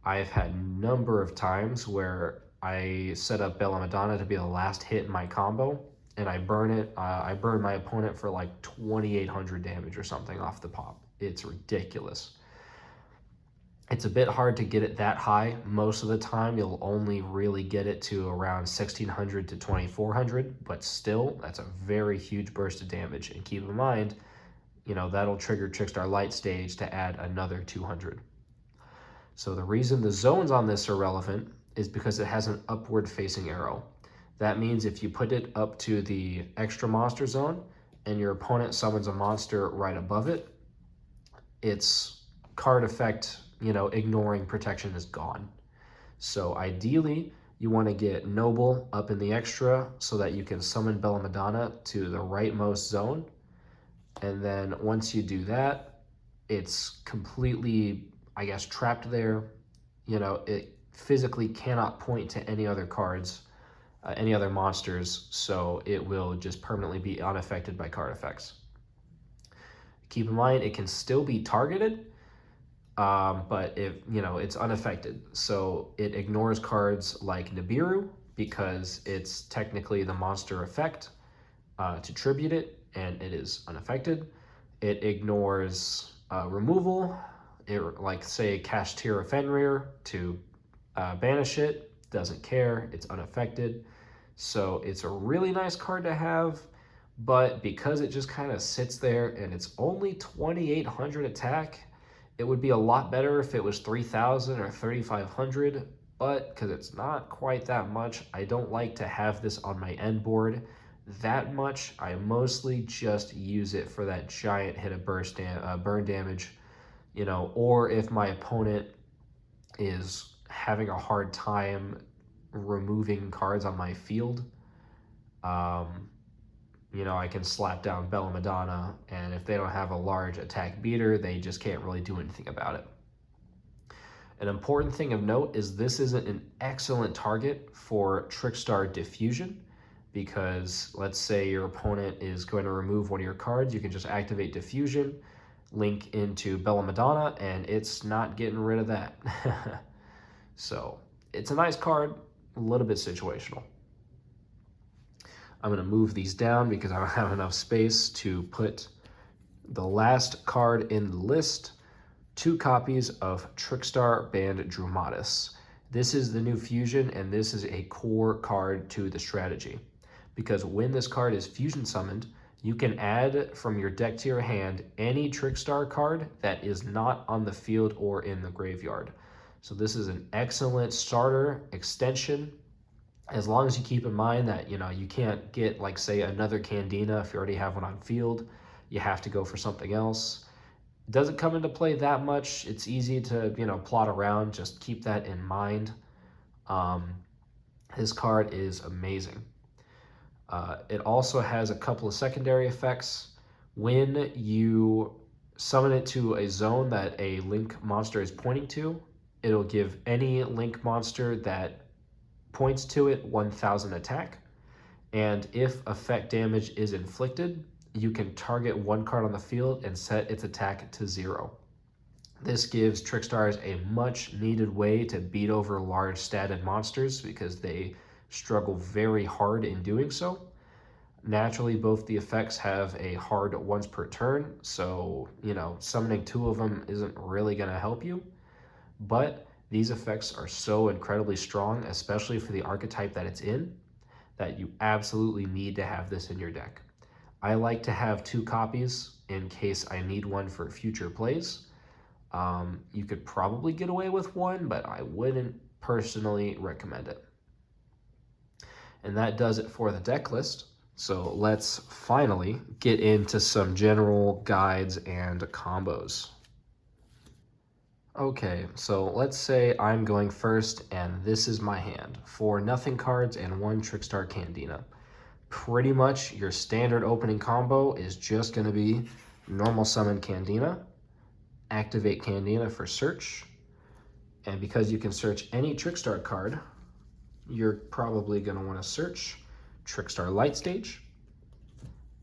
I've had a number of times where I set up Bella Madonna to be the last hit in my combo, and I burn it. I burn my opponent for like 2,800 damage or something off the pop. It's ridiculous. It's a bit hard to get it that high. Most of the time, you'll only really get it to around 1,600 to 2,400, but still, that's a very huge burst of damage. And keep in mind, that'll trigger Trickstar Light Stage to add another 200. So the reason the zones on this are relevant is because it has an upward facing arrow. That means if you put it up to the extra monster zone and your opponent summons a monster right above it, its card effect, ignoring protection is gone. So ideally, you want to get Noble up in the extra so that you can summon Bella Madonna to the rightmost zone. And then once you do that, it's completely, trapped there. It physically cannot point to any other cards, any other monsters, so it will just permanently be unaffected by card effects. Keep in mind, it can still be targeted, but it's unaffected. So it ignores cards like Nibiru because it's technically the monster effect to tribute it, and it is unaffected. It ignores removal, like say Kashtira Fenrir to banish it, doesn't care, it's unaffected. So it's a really nice card to have, but because it just kind of sits there and it's only 2,800 attack, it would be a lot better if it was 3,000 or 3,500, but because it's not quite that much, I don't like to have this on my end board that much. I mostly just use it for that giant hit of burn damage, you know, or if my opponent is having a hard time removing cards on my field, you know, I can slap down Bella Madonna, and if they don't have a large attack beater, they just can't really do anything about it. An important thing of note is this isn't an excellent target for Trickstar Diffusion, because let's say your opponent is going to remove one of your cards, you can just activate Diffusion, link into Bella Madonna, and it's not getting rid of that. So it's a nice card, a little bit situational. I'm going to move these down because I don't have enough space to put the last card in the list. 2 copies of Trickstar banned Drumatis. This is the new fusion, and this is a core card to the strategy, because when this card is fusion summoned, you can add from your deck to your hand any Trickstar card that is not on the field or in the graveyard. So this is an excellent starter extension, as long as you keep in mind that, you know, you can't get, like, say, another Candina if you already have one on field. You have to go for something else. It doesn't come into play that much. It's easy to, you know, plot around. Just keep that in mind. This card is amazing. It also has a couple of secondary effects. When you summon it to a zone that a link monster is pointing to, it'll give any link monster that points to it 1,000 attack. And if effect damage is inflicted, you can target one card on the field and set its attack to 0. This gives Trickstars a much needed way to beat over large statted monsters, because they struggle very hard in doing so. Naturally, both the effects have a hard once per turn, so, you know, summoning 2 of them isn't really going to help you. But these effects are so incredibly strong, especially for the archetype that it's in, that you absolutely need to have this in your deck. I like to have 2 copies in case I need one for future plays. You could probably get away with 1, but I wouldn't personally recommend it. And that does it for the deck list. So let's finally get into some general guides and combos. Okay, so let's say I'm going first and this is my hand. 4 nothing cards and 1 Trickstar Candina. Pretty much your standard opening combo is just going to be normal summon Candina, activate Candina for search, and because you can search any Trickstar card, you're probably going to want to search Trickstar Light Stage,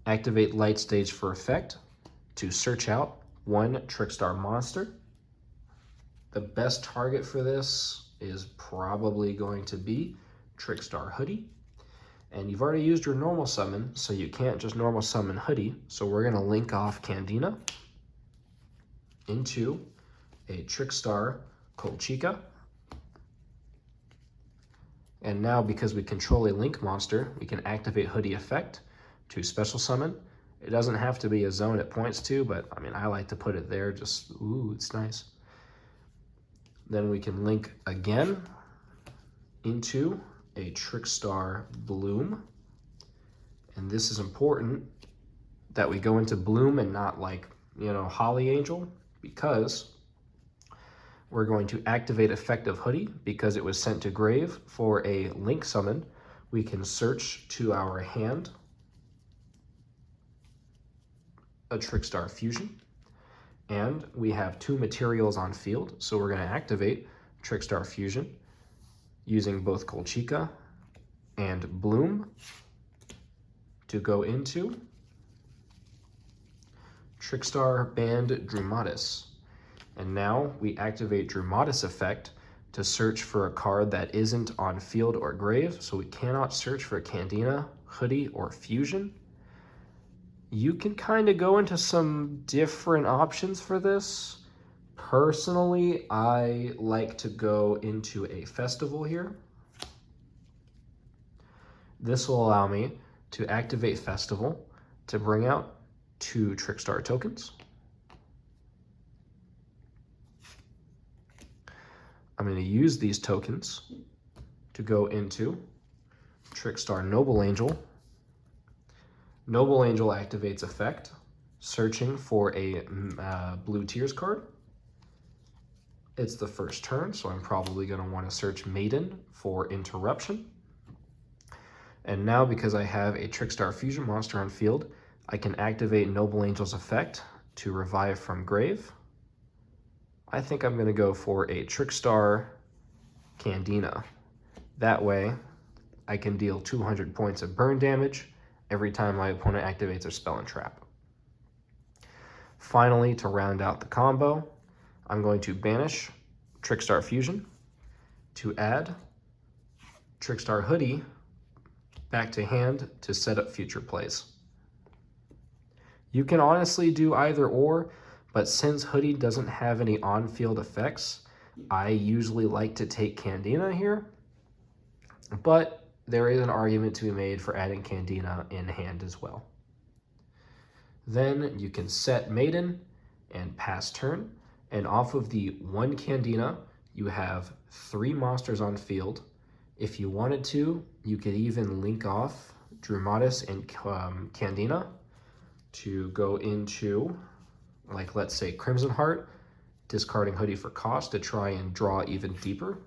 activate Light Stage for effect to search out 1 Trickstar monster. The best target for this is probably going to be Trickstar Hoody. And you've already used your normal summon, so you can't just normal summon Hoody. So we're going to link off Candina into a Trickstar Colchica. And now, because we control a link monster, we can activate Hoody effect to special summon. It doesn't have to be a zone it points to, but I mean, I like to put it there. Just, ooh, it's nice. Then we can link again into a Trickstar Bloom. And this is important that we go into Bloom and not, like, you know, Holly Angel, because we're going to activate effective Hoody because it was sent to grave for a link summon. We can search to our hand a Trickstar Fusion, and we have 2 materials on field, so we're going to activate Trickstar Fusion using both Colchica and Bloom to go into Trickstar banned Drumatis. And now we activate Drumatis effect to search for a card that isn't on field or grave, so we cannot search for Candina, Hoody, or Fusion. You can kind of go into some different options for this. Personally, I like to go into a Festival here, This will allow me to activate Festival to bring out 2 Trickstar tokens. I'm going to use these tokens to go into Trickstar Noble Angel. Noble Angel activates effect, searching for a blue tiers card. It's the first turn, so I'm probably going to want to search Maiden for interruption. And now, because I have a Trickstar Fusion monster on field, I can activate Noble Angel's effect to revive from grave. I think I'm going to go for a Trickstar Candina. That way, I can deal 200 points of burn damage every time my opponent activates a spell and trap. Finally, to round out the combo, I'm going to banish Trickstar Fusion to add Trickstar Hoody back to hand to set up future plays. You can honestly do either or, but since Hoody doesn't have any on-field effects, I usually like to take Candina here, but there is an argument to be made for adding Candina in hand as well. Then you can set Maiden and pass turn, and off of the 1 Candina, you have 3 monsters on field. If you wanted to, you could even link off Drumatis and Candina to go into, like, let's say Crimson Heart, discarding Hoody for cost to try and draw even deeper.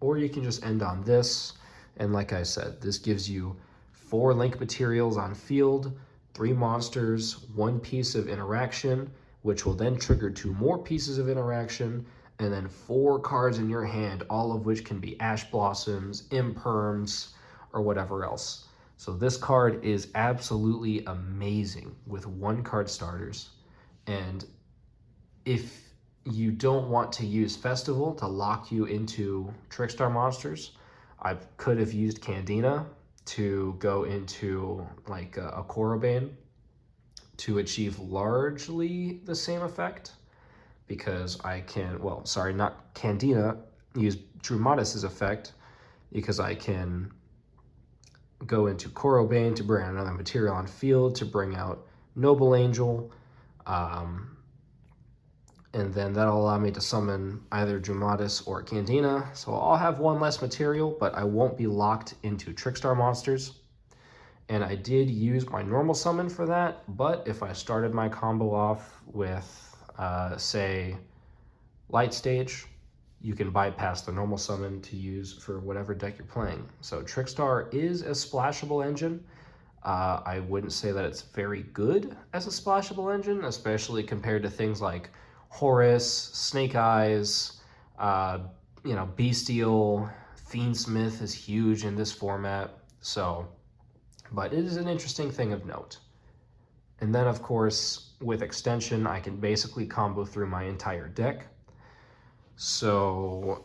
Or you can just end on this, and like I said, this gives you 4 link materials on field, 3 monsters, 1 piece of interaction, which will then trigger 2 more pieces of interaction, and then 4 cards in your hand, all of which can be Ash Blossoms, Imperms, or whatever else. So this card is absolutely amazing with 1 card starters. And if you don't want to use Festival to lock you into Trickstar monsters, I could have used Candina to go into like a Corobane to achieve largely the same effect, because I can, well, sorry, not Candina, use Drumatis' effect, because I can go into Corobane to bring out another material on field to bring out Noble Angel, and then that'll allow me to summon either Drumatis or Candina. So I'll have 1 less material, but I won't be locked into Trickstar monsters. And I did use my normal summon for that, but if I started my combo off with, say, Light Stage, you can bypass the normal summon to use for whatever deck you're playing. So Trickstar is a splashable engine. I wouldn't say that it's very good as a splashable engine, especially compared to things like Horus, Snake Eyes, you know, Bestial, Fiendsmith is huge in this format. So, but it is an interesting thing of note. And then, of course, with Extension, I can basically combo through my entire deck. So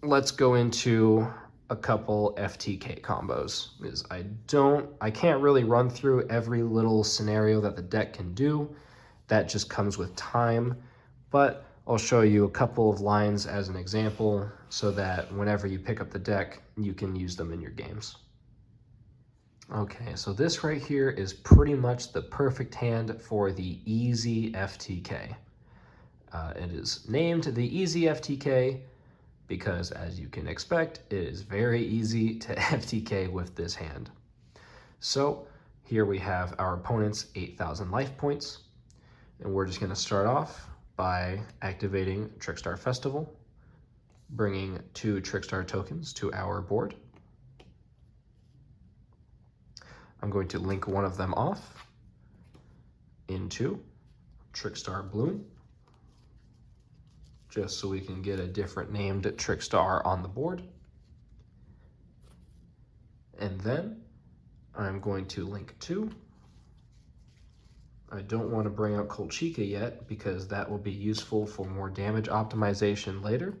let's go into a couple FTK combos, because I can't really run through every little scenario that the deck can do. That just comes with time, but I'll show you a couple of lines as an example so that whenever you pick up the deck, you can use them in your games. Okay, so this right here is pretty much the perfect hand for the Easy FTK. It is named the Easy FTK because, as you can expect, it is very easy to FTK with this hand. So here we have our opponent's 8,000 life points, and we're just going to start off by activating Trickstar Festival, bringing 2 Trickstar tokens to our board. I'm going to link one of them off into Trickstar Bloom, just so we can get a different named Trickstar on the board. And then I'm going to link 2. I don't want to bring out Colchica yet because that will be useful for more damage optimization later.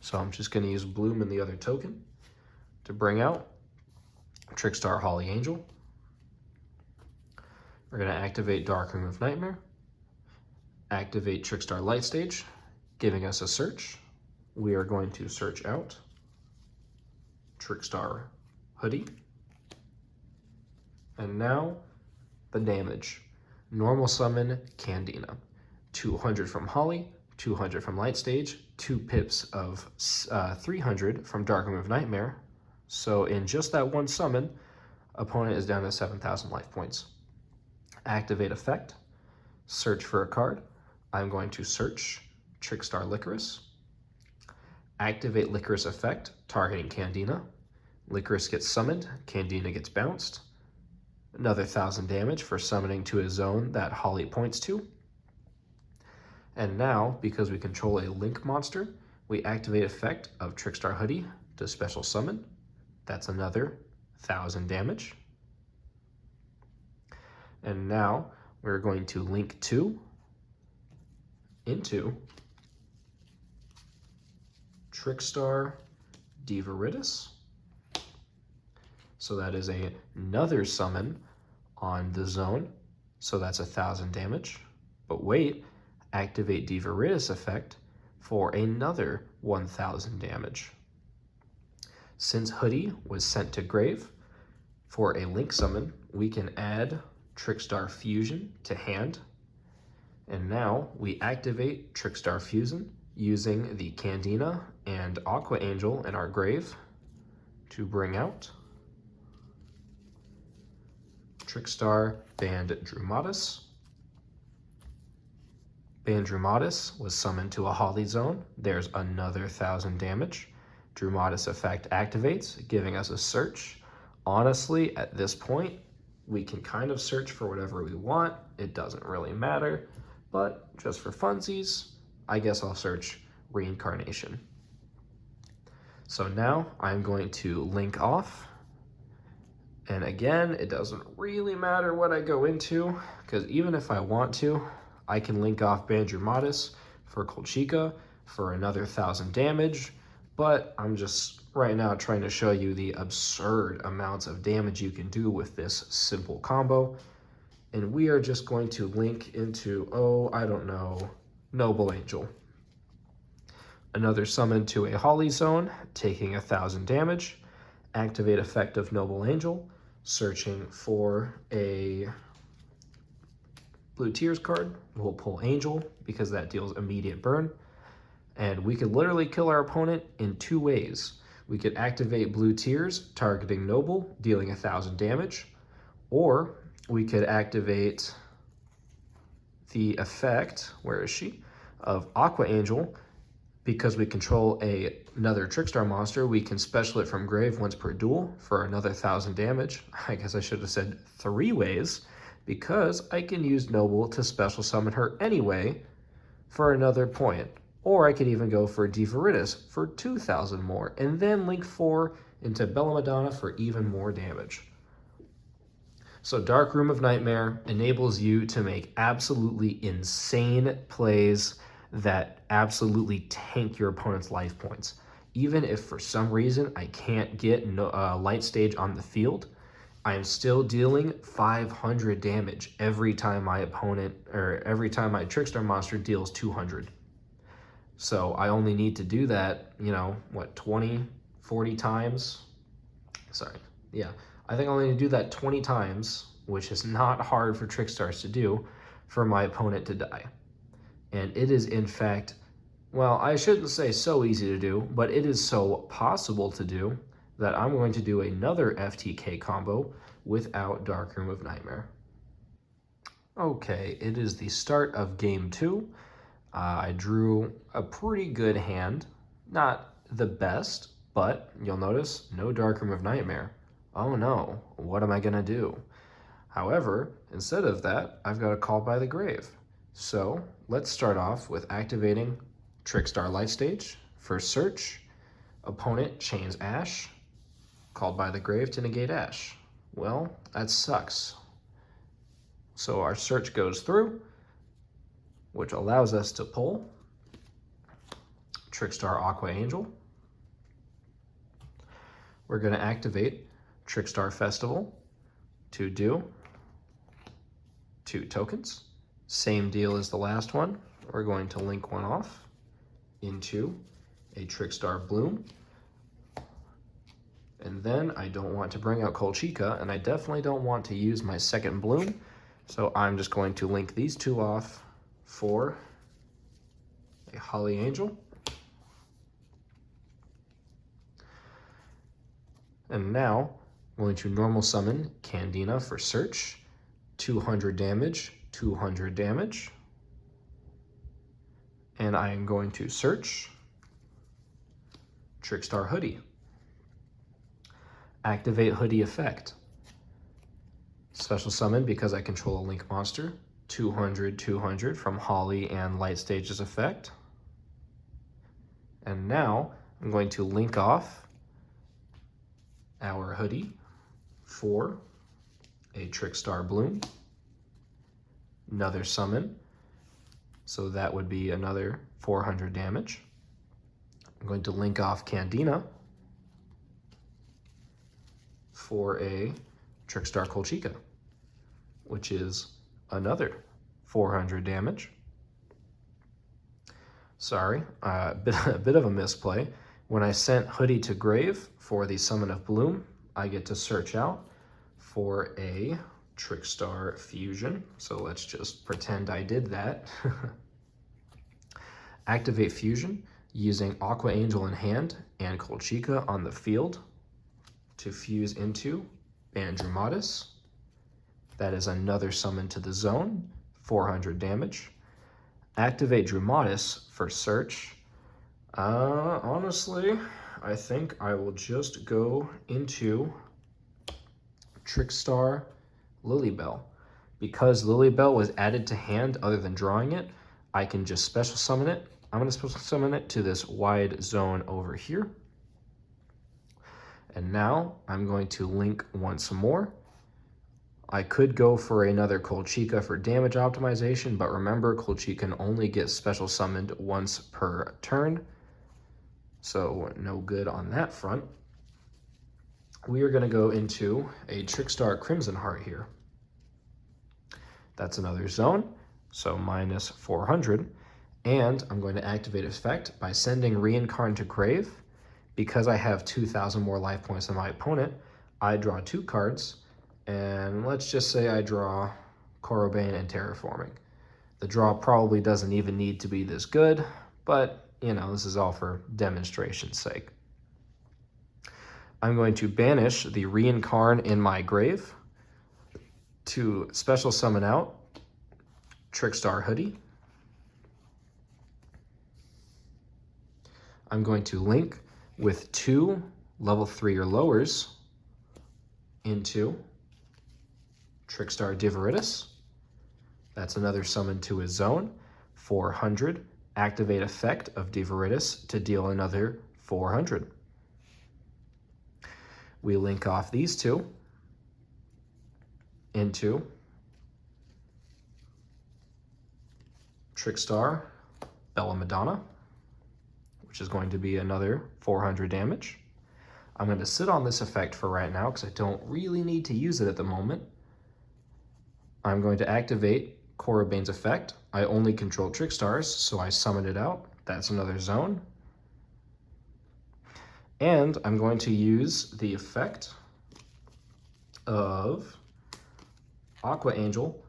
So I'm just going to use Bloom and the other token to bring out Trickstar Holly Angel. We're going to activate Dark Room of Nightmare, activate Trickstar Light Stage, giving us a search. We are going to search out Trickstar Hoody. And now the damage. Normal summon Candina. 200 from Holly, 200 from Light Stage, 2 pips of 300 from Dark Room of Nightmare. So in just that one summon, opponent is down to 7,000 life points. Activate effect, search for a card. I'm going to search Trickstar Lycoris. Activate Lycoris effect, targeting Candina. Lycoris gets summoned, Candina gets bounced. Another 1,000 damage for summoning to a zone that Holly points to. And now, because we control a link monster, we activate effect of Trickstar Hoody to special summon. That's another 1,000 damage. And now we're going to link 2 into Trickstar Divaridis. So that is another summon on the zone. So that's 1,000 damage. But wait, activate Divaridis effect for another 1,000 damage. Since Hoody was sent to grave, for a link summon, we can add Trickstar Fusion to hand. And now we activate Trickstar Fusion using the Candina and Aqua Angel in our grave to bring out Trickstar banned Drumatis. Banned Drumatis was summoned to a Holly zone. There's another 1,000 damage. Drumatis effect activates, giving us a search. Honestly, at this point, we can kind of search for whatever we want. It doesn't really matter, but just for funsies, I guess I'll search Reincarnation. So now I'm going to link off. And again, it doesn't really matter what I go into, because even if I want to, I can link off banned Drumatis for Colchica for another 1,000 damage, but I'm just right now trying to show you the absurd amounts of damage you can do with this simple combo. And we are just going to link into, oh, I don't know, Noble Angel. Another summon to a Holly zone, taking 1,000 damage. Activate effect of Noble Angel, searching for a Blue Tears card. We'll pull Angel because that deals immediate burn. And we could literally kill our opponent in 2 ways. We could activate Blue Tears, targeting Noble, dealing 1,000 damage. Or we could activate the effect, where is she, of Aqua Angel. Because we control another Trickstar monster, we can special it from grave once per duel for another 1,000 damage. I guess I should have said 3 ways, because I can use Noble to special summon her anyway for another point. Or I could even go for Divaridis for 2,000 more, and then link 4 into Bella Madonna for even more damage. So Dark Room of Nightmare enables you to make absolutely insane plays that absolutely tank your opponent's life points. Even if for some reason I can't get Light Stage on the field, I am still dealing 500 damage every time my opponent, or every time my Trickstar monster deals 200. So I only need to do that, you know, what, 20, 40 times? Sorry, yeah. I think I only need to do that 20 times, which is not hard for Trickstars to do, for my opponent to die. And it is, in fact, well, I shouldn't say so easy to do, but it is so possible to do that I'm going to do another FTK combo without Dark Room of Nightmare. Okay, it is the start of game 2. I drew a pretty good hand. Not the best, but you'll notice no Dark Room of Nightmare. Oh no, what am I gonna do? However, instead of that, I've got a Call by the Grave. So let's start off with activating Trickstar Light Stage for search. Opponent chains Ash, Called by the Grave to negate Ash. Well, that sucks. So our search goes through, which allows us to pull Trickstar Aqua Angel. We're going to activate Trickstar Festival to do 2 tokens. Same deal as the last one. We're going to link one off into a Trickstar Bloom. And then I don't want to bring out Colchica, and I definitely don't want to use my second Bloom. So I'm just going to link these two off for a Holly Angel. And now I'm going to normal summon Candina for search. 200 damage, 200 damage. And I am going to search Trickstar Hoody. Activate Hoody effect. Special summon because I control a link monster. 200, 200 from Holly and Light Stage's effect. And now I'm going to link off our Hoody for a Trickstar Bloom. Another summon. So that would be another 400 damage. I'm going to link off Candina for a Trickstar Colchica, which is another 400 damage. Sorry, a bit of a misplay. When I sent Hoody to grave for the Summon of Bloom, I get to search out for a Trickstar Fusion. So let's just pretend I did that. Activate Fusion using Aqua Angel in hand and Colchica on the field to fuse into Drumatis. That is another summon to the zone, 400 damage. Activate Drumatis for search. Honestly, I think I will just go into Trickstar Lilybell. Because Lilybell was added to hand other than drawing it, I can just special summon it. I'm going to special summon it to this wide zone over here. And now I'm going to link once more. I could go for another Colchica for damage optimization, but remember, Colchica can only get special summoned once per turn. So no good on that front. We are going to go into a Trickstar Crimson Heart here. That's another zone, so minus 400. And I'm going to activate effect by sending Reincarn to grave. Because I have 2,000 more life points than my opponent, I draw 2 cards. And let's just say I draw Corobane and Terraforming. The draw probably doesn't even need to be this good, but you know, this is all for demonstration's sake. I'm going to banish the Reincarn in my grave to special summon out Trickstar Hoody. I'm going to link with 2 level 3 or lowers into Trickstar Divaridis. That's another summon to his zone. 400. Activate effect of Divaridis to deal another 400. We link off these 2 into Trickstar Madonna, which is going to be another 400 damage. I'm going to sit on this effect for right now because I don't really need to use it at the moment. I'm going to activate Corobane's effect. I only control Trickstars, so I summon it out. That's another zone. And I'm going to use the effect of Aqua Angel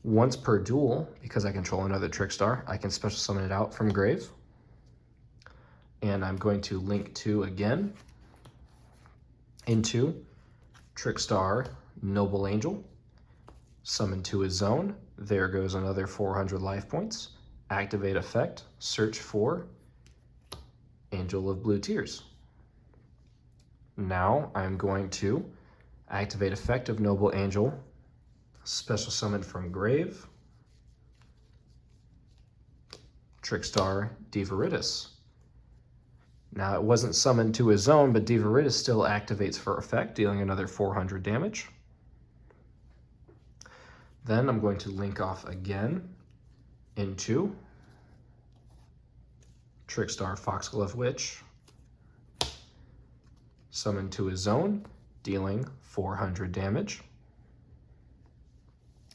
once per duel. Because I control another Trickstar, I can special summon it out from grave. And I'm going to link 2 again into Trickstar Noble Angel. Summon to his zone. There goes another 400 life points. Activate effect. Search for Angel of Blue Tears. Now I'm going to activate effect of Noble Angel. Special summon from grave. Trickstar Divaridis. Now it wasn't summoned to his zone, but Divaridis still activates for effect, dealing another 400 damage. Then I'm going to link off again into Trickstar Foxglove Witch. Summon to his zone, dealing 400 damage.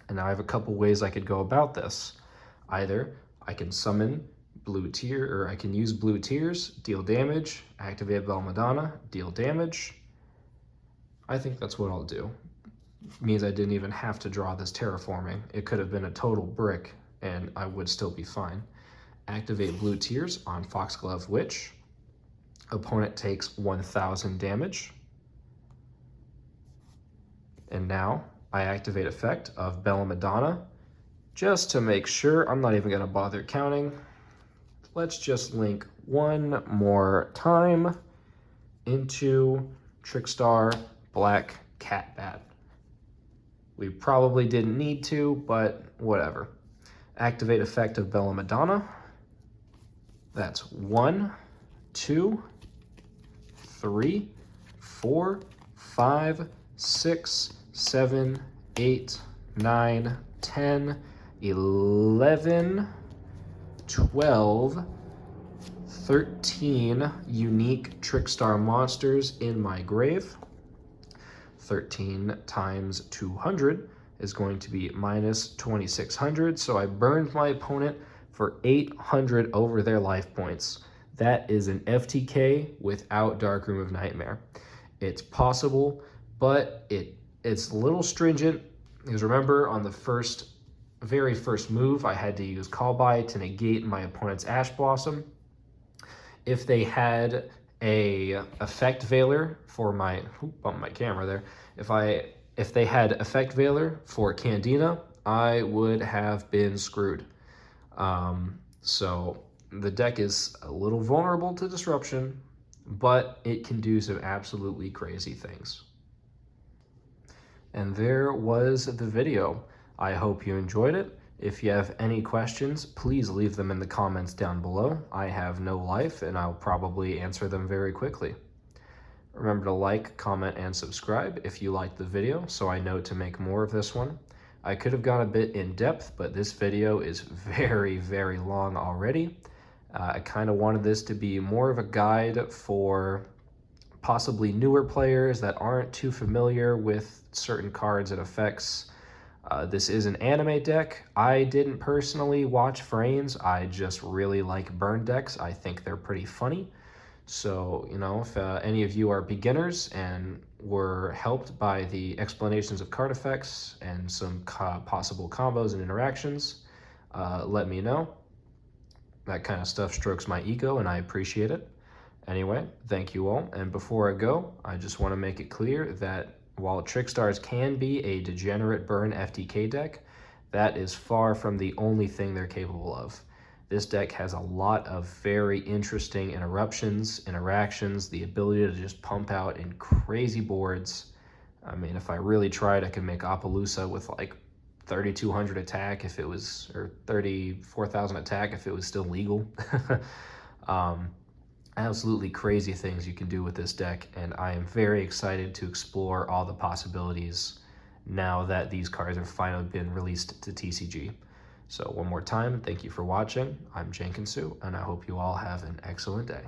And now I have a couple ways I could go about this. Either I can summon Blue Tear, or I can use Blue Tears, deal damage, activate Madonna, deal damage. I think that's what I'll do. Means I didn't even have to draw this Terraforming. It could have been a total brick and I would still be fine. Activate Blue Tears on Foxglove Witch. Opponent takes 1000 damage. And now I activate effect of Bella Madonna. Just to make sure, I'm not even gonna bother counting. Let's just link one more time into Trickstar Black Cat Bat. We probably didn't need to, but whatever. Activate effect of Bella Madonna. That's 1, 2, 3, 4, 5, 6, 7, 8, 9, 10, 11, 12, 13 unique Trickstar monsters in my grave. 13 times 200 is going to be minus 2600. So I burned my opponent for 800 over their life points. That is an FTK without Dark Room of Nightmare. It's possible, but it's a little stringent, because remember on the very first move, I had to use Call By to negate my opponent's Ash Blossom. If they had a Effect Veiler for my, bump my camera there. If they had Effect Veiler for Candina, I would have been screwed. So the deck is a little vulnerable to disruption, but it can do some absolutely crazy things. And there was the video. I hope you enjoyed it. If you have any questions, please leave them in the comments down below. I have no life and I'll probably answer them very quickly. Remember to like, comment, and subscribe if you liked the video so I know to make more of this one. I could have gone a bit in depth, but this video is very, very long already. I kind of wanted this to be more of a guide for possibly newer players that aren't too familiar with certain cards and effects. This is an anime deck. I didn't personally watch Frames. I just really like burn decks. I think they're pretty funny. So, you know, if any of you are beginners and were helped by the explanations of card effects and some possible combos and interactions, let me know. That kind of stuff strokes my ego and I appreciate it. Anyway, thank you all. And before I go, I just want to make it clear that while Trickstars can be a degenerate burn FTK deck, that is far from the only thing they're capable of. This deck has a lot of very interesting interactions, the ability to just pump out in crazy boards. I mean, if I really tried, I could make Appaloosa with like 3,200 attack if it was, or 34,000 attack if it was still legal. Absolutely crazy things you can do with this deck, and I am very excited to explore all the possibilities now that these cards have finally been released to TCG. So one more time, thank you for watching. I'm Jenkinsu, and I hope you all have an excellent day.